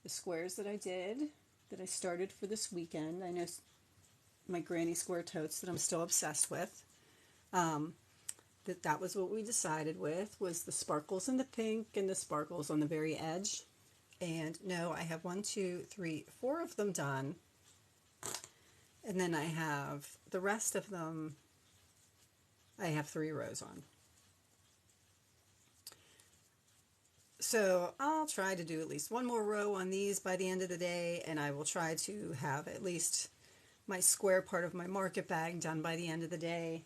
The squares that I did, that I started for this weekend. I know my granny square totes that I'm still obsessed with. That was what we decided with, was the sparkles in the pink and the sparkles on the very edge. And no, I have 1, 2, 3, 4 of them done. And then I have the rest of them, I have 3 rows on. So I'll try to do at least 1 more row on these by the end of the day, and I will try to have at least my square part of my market bag done by the end of the day,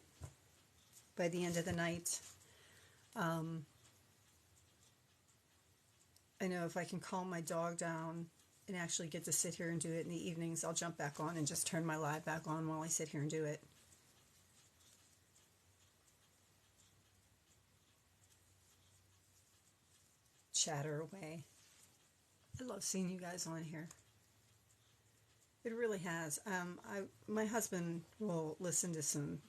by the end of the night. I know if I can calm my dog down and actually get to sit here and do it in the evenings, I'll jump back on and just turn my live back on while I sit here and do it. Chatter away. I love seeing you guys on here. It really has. My husband will listen to some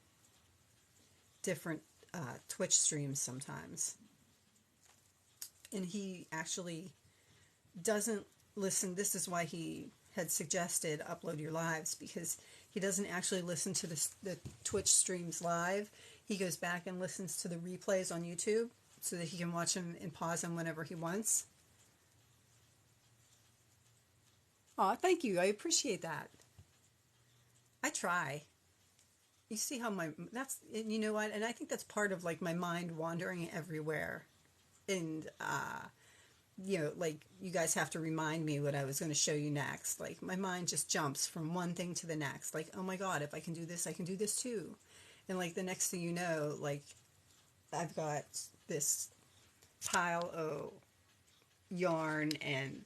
different Twitch streams sometimes. And he actually doesn't listen. This is why he had suggested upload your lives, because he doesn't actually listen to the Twitch streams live. He goes back and listens to the replays on YouTube so that he can watch them and pause them whenever he wants. Aw, thank you. I appreciate that. I try. You see how and you know what? And I think that's part of like my mind wandering everywhere. And, you know, like you guys have to remind me what I was going to show you next. Like my mind just jumps from one thing to the next. Like, oh my God, if I can do this, I can do this too. And like the next thing you know, like I've got this pile of yarn and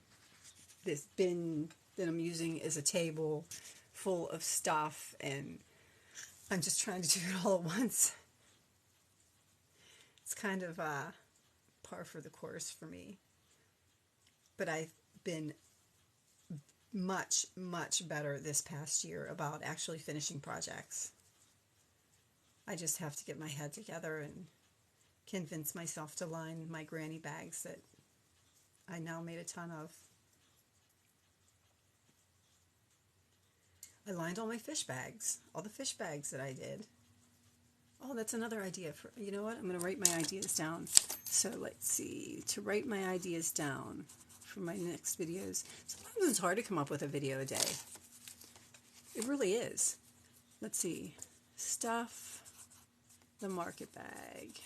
this bin that I'm using as a table full of stuff, and I'm just trying to do it all at once. It's kind of par for the course for me. But I've been much, much better this past year about actually finishing projects. I just have to get my head together and convince myself to line my granny bags that I now made a ton of. I lined all my fish bags, all the fish bags that I did. Oh, that's another idea for, you know what? I'm going to write my ideas down. So let's see, to write my ideas down for my next videos. Sometimes it's hard to come up with a video a day. It really is. Let's see, stuff the market bag.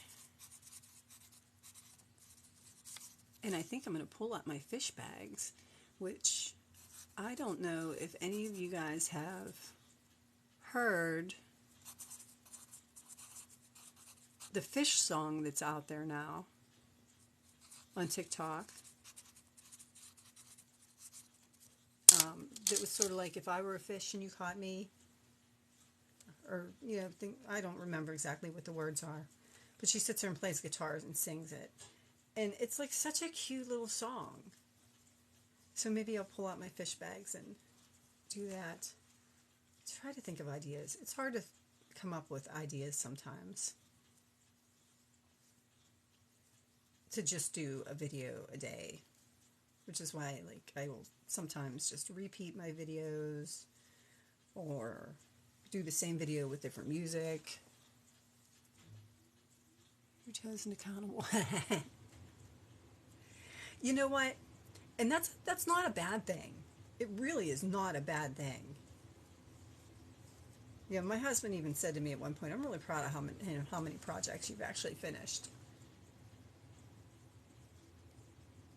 And I think I'm going to pull out my fish bags, which I don't know if any of you guys have heard the fish song that's out there now on TikTok. That was sort of like, if I were a fish and you caught me, or, you know, I don't remember exactly what the words are, but she sits there and plays guitars and sings it. And it's like such a cute little song. So maybe I'll pull out my fish bags and do that. Try to think of ideas. It's hard to come up with ideas sometimes. To just do a video a day. Which is why, like, I will sometimes just repeat my videos or do the same video with different music. You're chosen accountable. You know what? And that's not a bad thing. It really is not a bad thing. Yeah, my husband even said to me at one point, I'm really proud of how many projects you've actually finished.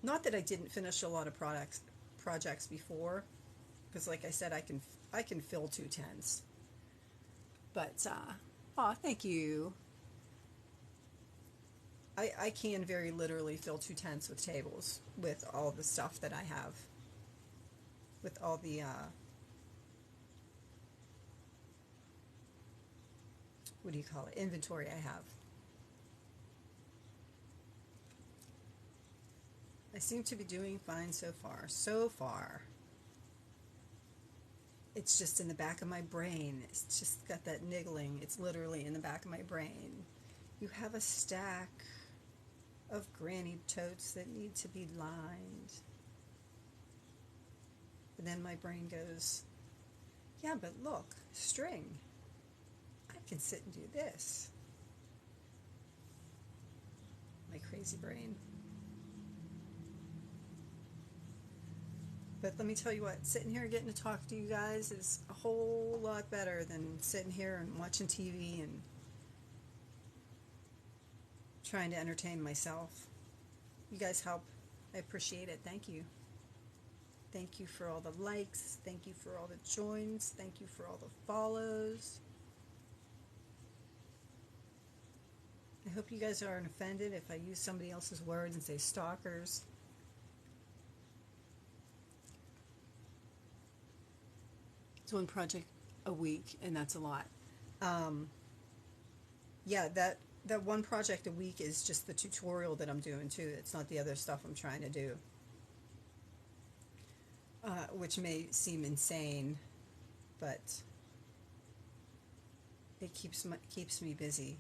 Not that I didn't finish a lot of projects before, because like I said, I can fill 2 tents. But oh, thank you. I can very literally fill 2 tents with tables with all the stuff that I have, with all the what do you call it, inventory I have. I seem to be doing fine so far. So far. It's just in the back of my brain. It's just got that niggling. It's literally in the back of my brain. You have a stack of granny totes that need to be lined. And then my brain goes, yeah, but look, string. I can sit and do this. My crazy brain. But let me tell you what, sitting here getting to talk to you guys is a whole lot better than sitting here and watching TV and trying to entertain myself. You guys help. I appreciate it. Thank you. Thank you for all the likes. Thank you for all the joins. Thank you for all the follows. I hope you guys aren't offended if I use somebody else's words and say stalkers. It's one project a week, and that's a lot. Yeah, that one project a week is just the tutorial that I'm doing too. It's not the other stuff I'm trying to do, which may seem insane, but it keeps me busy.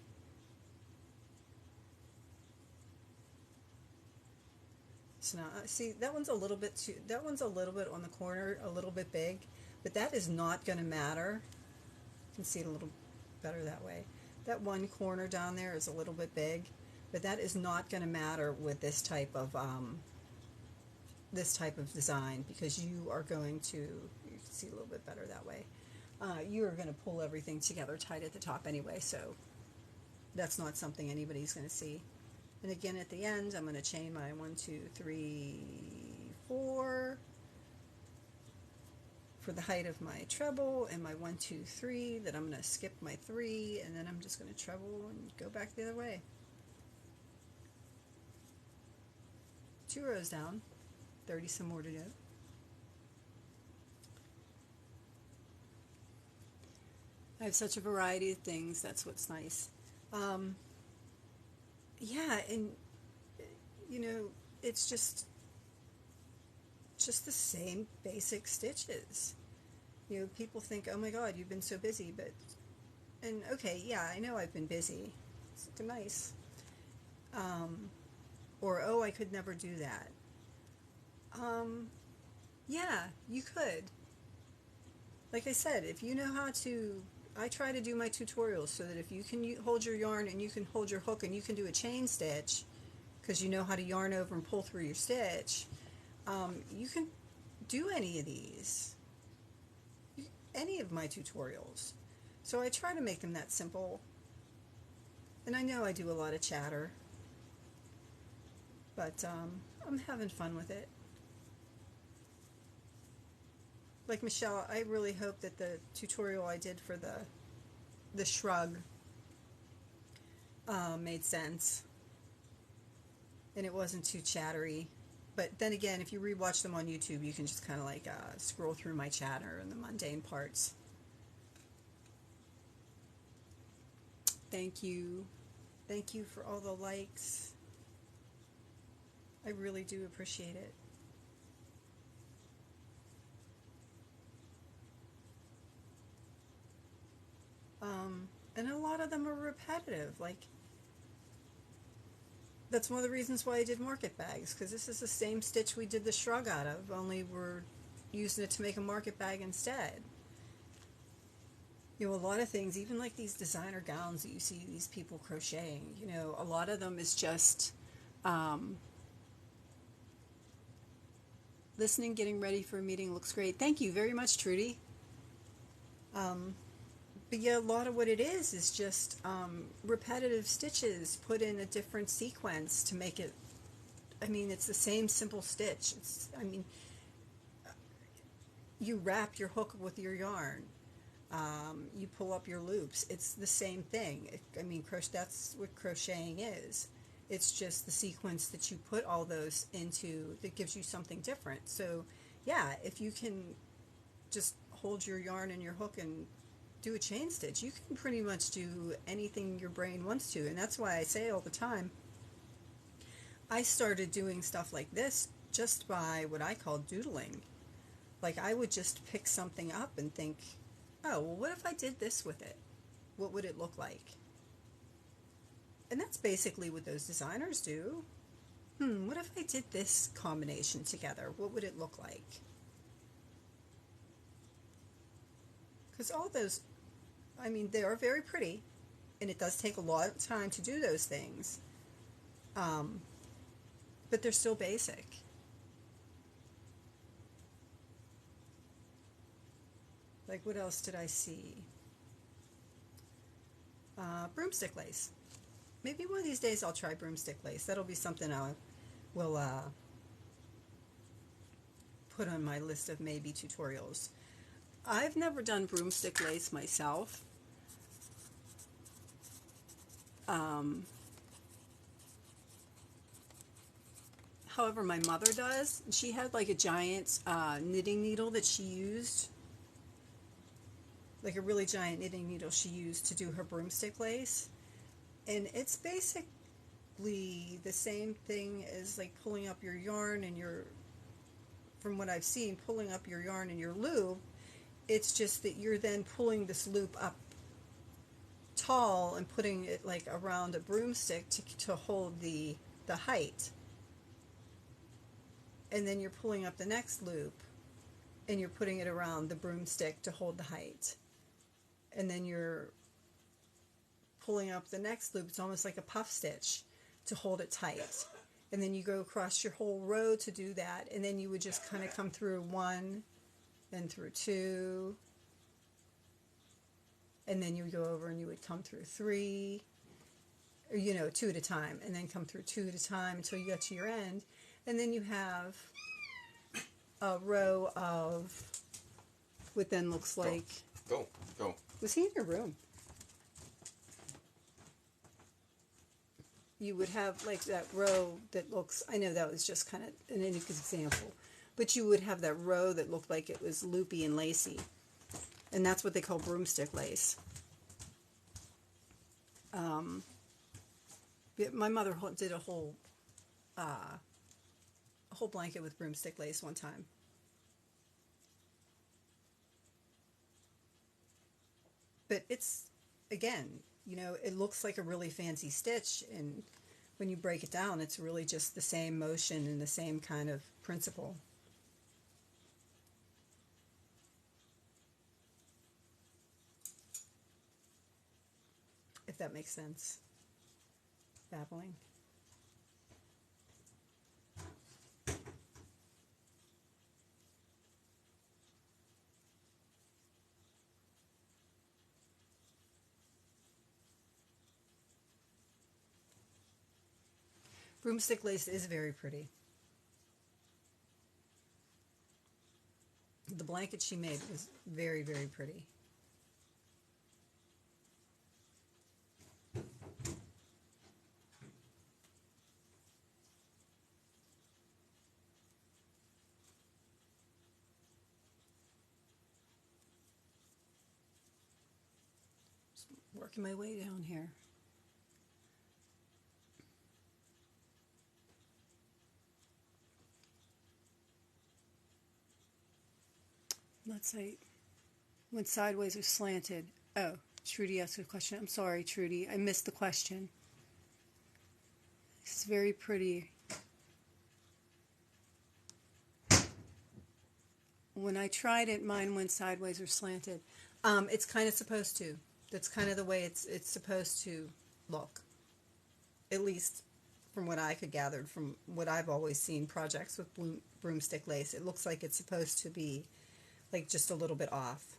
So now, see, that one's a little bit on the corner, a little bit big, but that is not going to matter. You can see it a little better that way. That one corner down there is a little bit big, but that is not going to matter with this type of design, because you are going to, you can see a little bit better that way. You are going to pull everything together tight at the top anyway, so that's not something anybody's going to see. And again, at the end, I'm going to chain my 1, 2, 3, 4 for the height of my treble, and my 1, 2, 3 that I'm going to skip my 3, and then I'm just going to treble and go back the other way. 2 rows down, 30 some more to do. I have such a variety of things. That's what's nice. Yeah, and you know, it's just the same basic stitches. You know, people think, oh my god, you've been so busy, and okay, yeah, I know I've been busy. It's nice. Or, oh, I could never do that. Yeah, you could. Like I said, if you know how to, I try to do my tutorials so that if you can hold your yarn and you can hold your hook and you can do a chain stitch, because you know how to yarn over and pull through your stitch, you can do any of these, any of my tutorials. So I try to make them that simple. And I know I do a lot of chatter, but I'm having fun with it. Like Michelle, I really hope that the tutorial I did for the shrug made sense and it wasn't too chattery. But then again, if you rewatch them on YouTube, you can just kind of like scroll through my chatter and the mundane parts. Thank you. Thank you for all the likes. I really do appreciate it. And a lot of them are repetitive. Like, that's one of the reasons why I did market bags, because this is the same stitch we did the shrug out of, only we're using it to make a market bag instead. You know, a lot of things, even like these designer gowns that you see these people crocheting, you know, a lot of them is just listening, getting ready for a meeting looks great. Thank you very much, Trudy. But yeah, a lot of what it is just repetitive stitches put in a different sequence to make it, I mean, it's the same simple stitch. I mean, you wrap your hook with your yarn. You pull up your loops. It's the same thing. I mean, that's what crocheting is. It's just the sequence that you put all those into that gives you something different. So, yeah, if you can just hold your yarn and your hook and do a chain stitch, you can pretty much do anything your brain wants to. And that's why I say all the time, I started doing stuff like this just by what I call doodling. Like, I would just pick something up and think, oh, well, what if I did this with it? What would it look like? And that's basically what those designers do. What if I did this combination together? What would it look like? Because all those, I mean, they are very pretty, and it does take a lot of time to do those things. But they're still basic. Like, what else did I see? Broomstick lace. Maybe one of these days I'll try broomstick lace. That'll be something I will put on my list of maybe tutorials. I've never done broomstick lace myself. However, my mother does. She had like a giant knitting needle that she used. Like a really giant knitting needle she used to do her broomstick lace. And it's basically the same thing as like pulling up your yarn and from what I've seen, pulling up your yarn and your loop. It's just that you're then pulling this loop up tall and putting it like around a broomstick to hold the height. And then you're pulling up the next loop and you're putting it around the broomstick to hold the height. And then you're pulling up the next loop. It's almost like a puff stitch to hold it tight. And then you go across your whole row to do that. And then you would just kind of come through one, then through two. And then you would go over and you would come through three, or, you know, two at a time. And then come through two at a time until you get to your end. And then you have a row of what then looks like... Go. Was he in your room? You would have like that row that looks, I know that was just kind of an example, but you would have that row that looked like it was loopy and lacy. And that's what they call broomstick lace. My mother did a whole blanket with broomstick lace one time. But it's, again, you know, it looks like a really fancy stitch, and when you break it down, it's really just the same motion and the same kind of principle. If that makes sense. Babbling. Broomstick lace is very pretty. The blanket she made was very, very pretty. Just working my way down here. Let's say, went sideways or slanted. Oh, Trudy asked a question. I'm sorry, Trudy. I missed the question. It's very pretty. When I tried it, mine went sideways or slanted. It's kind of supposed to. That's kind of the way it's supposed to look. At least from what I could gather from what I've always seen projects with broomstick lace. It looks like it's supposed to be like just a little bit off.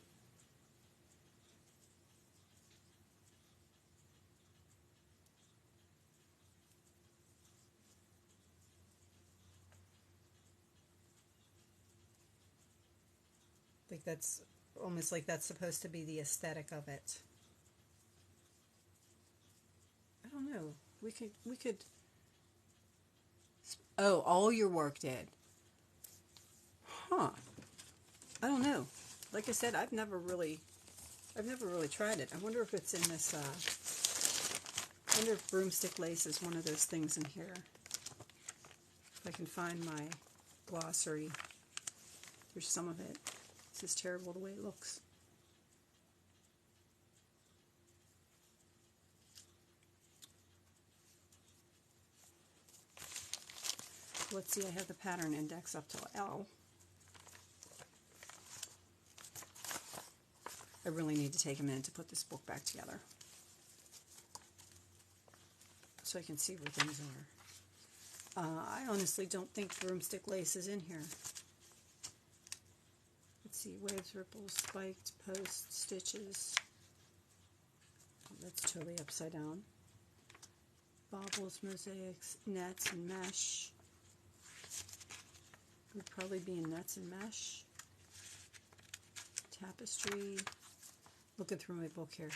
Like that's almost like that's supposed to be the aesthetic of it. I don't know. We could. Oh, all your work did. Huh. I don't know. Like I said, I've never really tried it. I wonder if it's in this, I wonder if broomstick lace is one of those things in here. If I can find my glossary. There's some of it. It's just terrible the way it looks. Let's see, I have the pattern index up till L. I really need to take a minute to put this book back together so I can see where things are. I honestly don't think broomstick lace is in here. Let's see, waves, ripples, spiked, post, stitches. Oh, that's totally upside down. Baubles, mosaics, nets, and mesh. Would probably be in nets and mesh. Tapestry. Looking through my book here.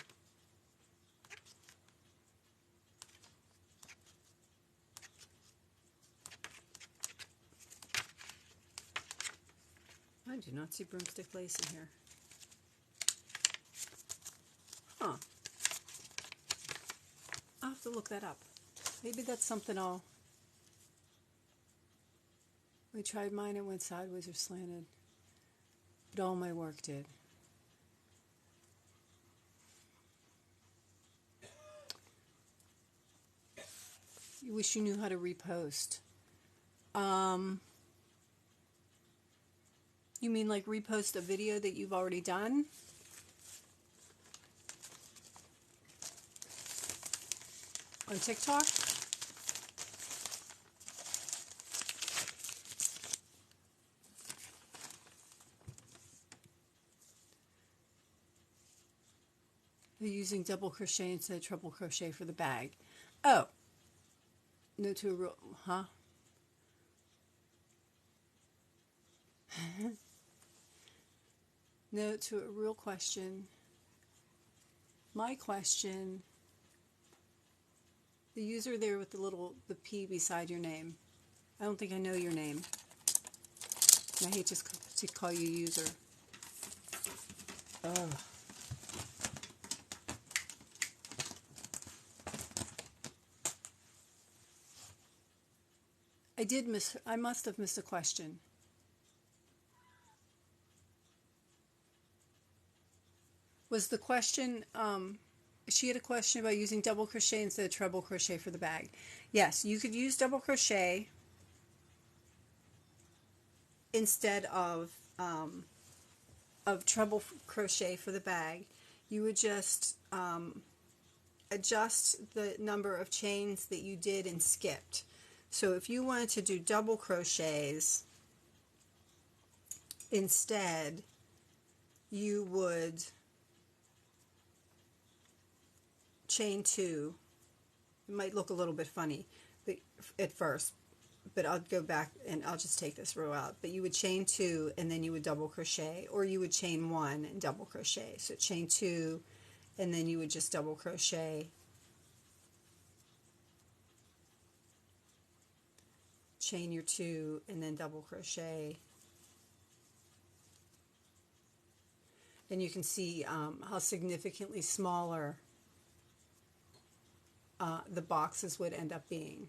I do not see broomstick lace in here. Huh. I'll have to look that up. Maybe that's something we tried mine, it went sideways or slanted. But all my work did. You wish you knew how to repost. You mean like repost a video that you've already done? On TikTok? They're using double crochet instead of treble crochet for the bag. Oh. No to a real, huh? No to a real question. My question, the user there with the P beside your name. I don't think I know your name. I hate just to call you user. Ugh. I must have missed a question. Was the question, she had a question about using double crochet instead of treble crochet for the bag. Yes, you could use double crochet instead of treble crochet for the bag. You would just adjust the number of chains that you did and skipped. So if you wanted to do double crochets instead, you would chain 2. It might look a little bit funny at first, but I'll go back and I'll just take this row out. But you would chain 2 and then you would double crochet, or you would chain 1 and double crochet. So chain 2 and then you would just double crochet, chain your 2 and then double crochet. And you can see how significantly smaller the boxes would end up being.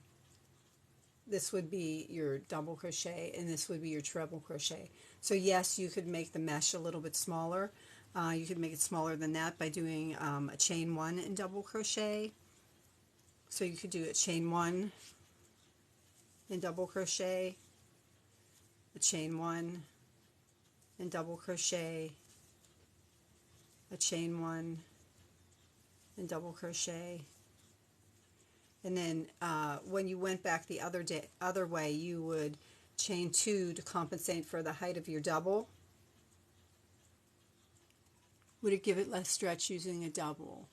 This would be your double crochet and this would be your treble crochet. So yes, you could make the mesh a little bit smaller. You could make it smaller than that by doing a chain 1 and double crochet. So you could do a chain 1 and double crochet, a chain 1 and double crochet, a chain 1 and double crochet. And then when you went back the other way, you would chain 2 to compensate for the height of your double. Would it give it less stretch using a double?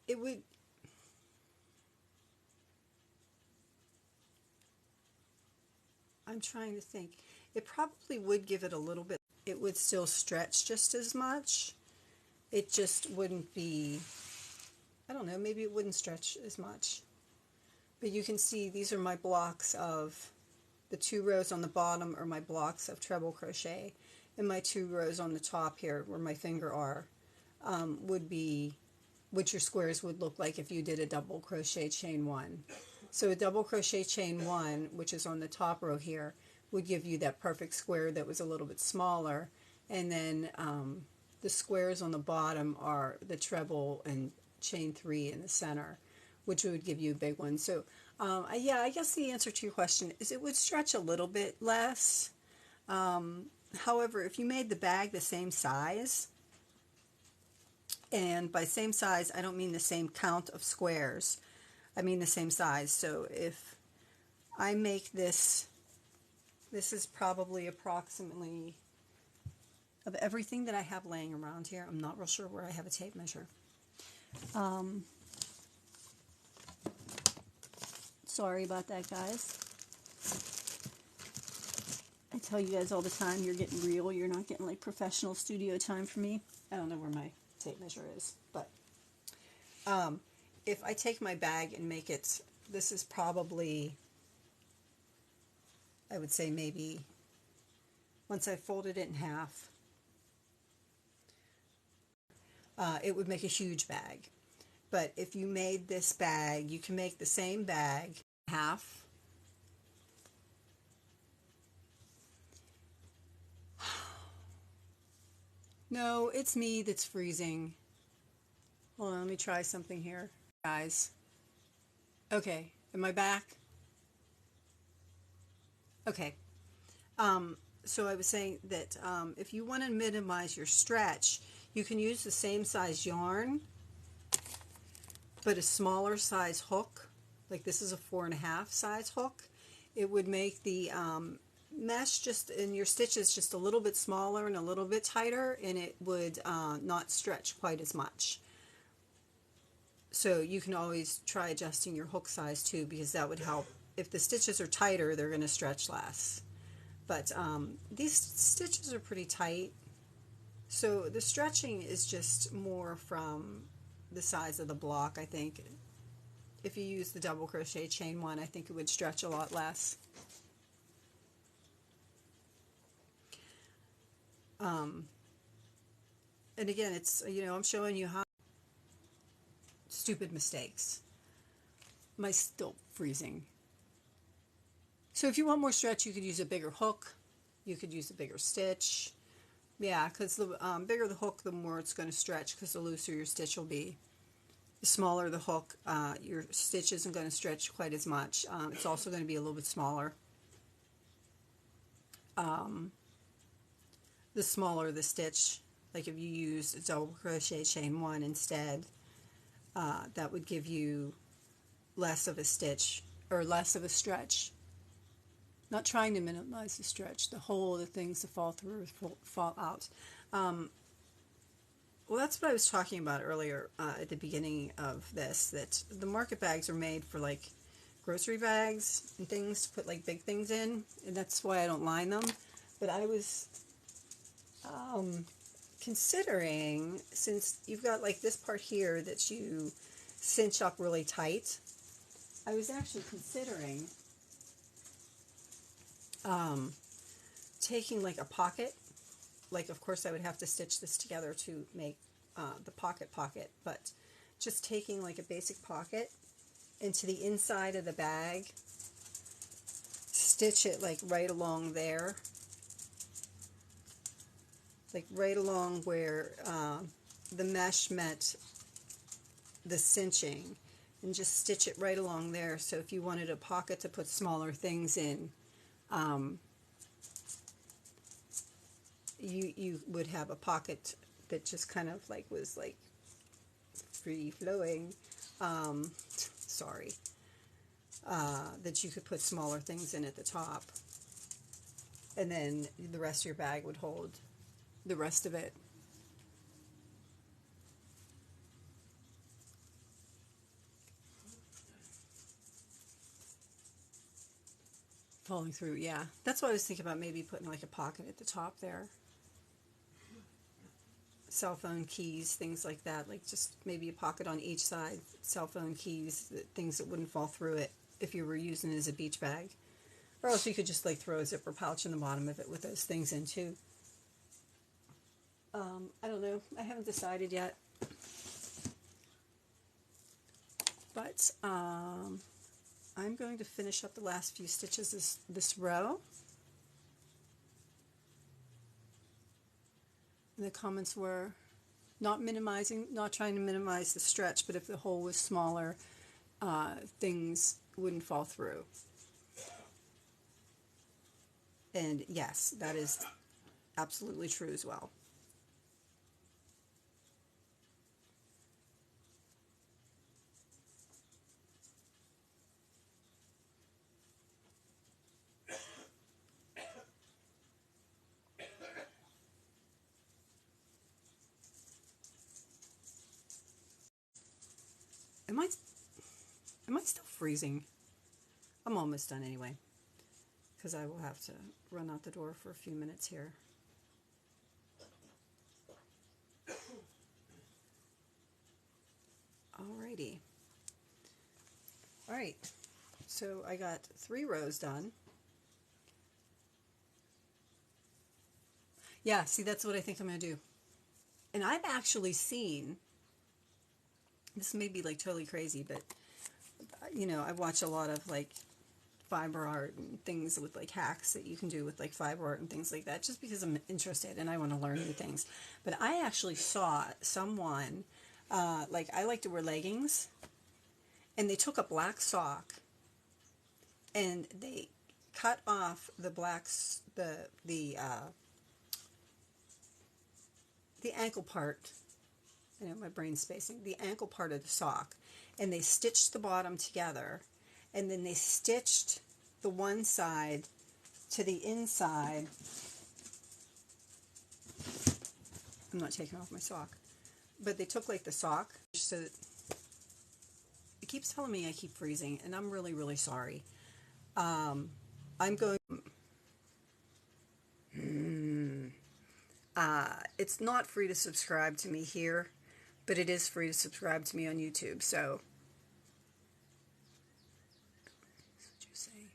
It would. I'm trying to think. It probably would give it a little bit. It would still stretch just as much. It just wouldn't be, I don't know, maybe it wouldn't stretch as much. But you can see these are my blocks of, the 2 rows on the bottom are my blocks of treble crochet, and my 2 rows on the top here where my finger are would be what your squares would look like if you did a double crochet chain 1. So a double crochet chain 1, which is on the top row here, would give you that perfect square that was a little bit smaller, and then the squares on the bottom are the treble and chain 3 in the center, which would give you a big one. So yeah, I guess the answer to your question is it would stretch a little bit less. However, if you made the bag the same size, and by same size I don't mean the same count of squares, I mean the same size. So if I make this, this is probably approximately, of everything that I have laying around here, I'm not real sure where I have a tape measure. Sorry about that, guys. I tell you guys all the time, you're getting real. You're not getting like professional studio time for me. I don't know where my tape measure is, but if I take my bag and make it, this is probably, I would say maybe, once I folded it in half, it would make a huge bag. But if you made this bag, you can make the same bag half. No, it's me that's freezing. Hold on, let me try something here, guys. Okay, am I back? Okay. So I was saying that if you want to minimize your stretch, you can use the same size yarn, but a smaller size hook. Like this is a 4.5 size hook. It would make the mesh just in your stitches just a little bit smaller and a little bit tighter, and it would not stretch quite as much. So you can always try adjusting your hook size too, because that would help. If the stitches are tighter, they're going to stretch less. But these stitches are pretty tight, so the stretching is just more from the size of the block. I think if you use the double crochet chain 1, I think it would stretch a lot less. And again, it's, you know, I'm showing you how stupid mistakes. My still freezing. So if you want more stretch, you could use a bigger hook. You could use a bigger stitch. Yeah, because the bigger the hook, the more it's going to stretch, because the looser your stitch will be. The smaller the hook, your stitch isn't going to stretch quite as much. It's also going to be a little bit smaller. The smaller the stitch, like if you use a double crochet chain 1 instead, that would give you less of a stitch, or less of a stretch. Not trying to minimize the stretch, the hole, the things that fall through, fall out. Well, that's what I was talking about earlier at the beginning of this, that the market bags are made for like grocery bags and things to put like big things in, and that's why I don't line them. But I was considering, since you've got like this part here that you cinch up really tight, I was actually considering taking like a pocket. Like, of course I would have to stitch this together to make the pocket, but just taking like a basic pocket into the inside of the bag, stitch it like right along there, like right along where the mesh met the cinching, and just stitch it right along there. So if you wanted a pocket to put smaller things in, you would have a pocket that just kind of like was like free flowing, that you could put smaller things in at the top, and then the rest of your bag would hold the rest of it. falling through, yeah. That's why I was thinking about maybe putting like a pocket at the top there. Cell phone keys, things like that, like just maybe a pocket on each side, cell phone keys, things that wouldn't fall through it if you were using it as a beach bag. Or else you could just like throw a zipper pouch in the bottom of it with those things in too. I don't know, I haven't decided yet. But I'm going to finish up the last few stitches this row. And the comments were not trying to minimize the stretch, but if the hole was smaller, things wouldn't fall through. And yes, that is absolutely true as well. Am I still freezing? I'm almost done anyway, because I will have to run out the door for a few minutes here. Alrighty. Alright, so I got 3 rows done. Yeah, see, that's what I think I'm going to do. And I've actually seen, this may be like totally crazy, but you know, I watch a lot of like fiber art and things with like hacks that you can do with like fiber art and things like that, just because I'm interested and I want to learn new things. But I actually saw someone, like I like to wear leggings, and they took a black sock and they cut off the ankle part. I know my brain's spacing. The ankle part of the sock, and they stitched the bottom together, and then they stitched the one side to the inside. I'm not taking off my sock, but they took like the sock, so that it keeps telling me I keep freezing, and I'm really, really sorry. I'm going. It's not free to subscribe to me here, but it is free to subscribe to me on YouTube. So, what did you say?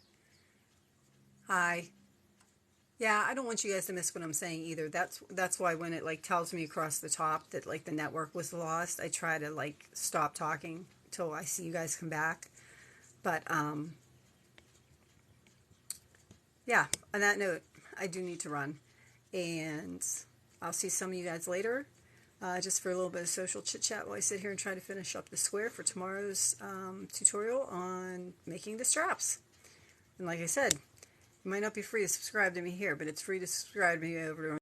Hi. Yeah, I don't want you guys to miss what I'm saying either. That's why when it like tells me across the top that like the network was lost, I try to like stop talking till I see you guys come back. But yeah, on that note, I do need to run, and I'll see some of you guys later. Just for a little bit of social chit-chat while I sit here and try to finish up the square for tomorrow's tutorial on making the straps. And like I said, it might not be free to subscribe to me here, but it's free to subscribe to me over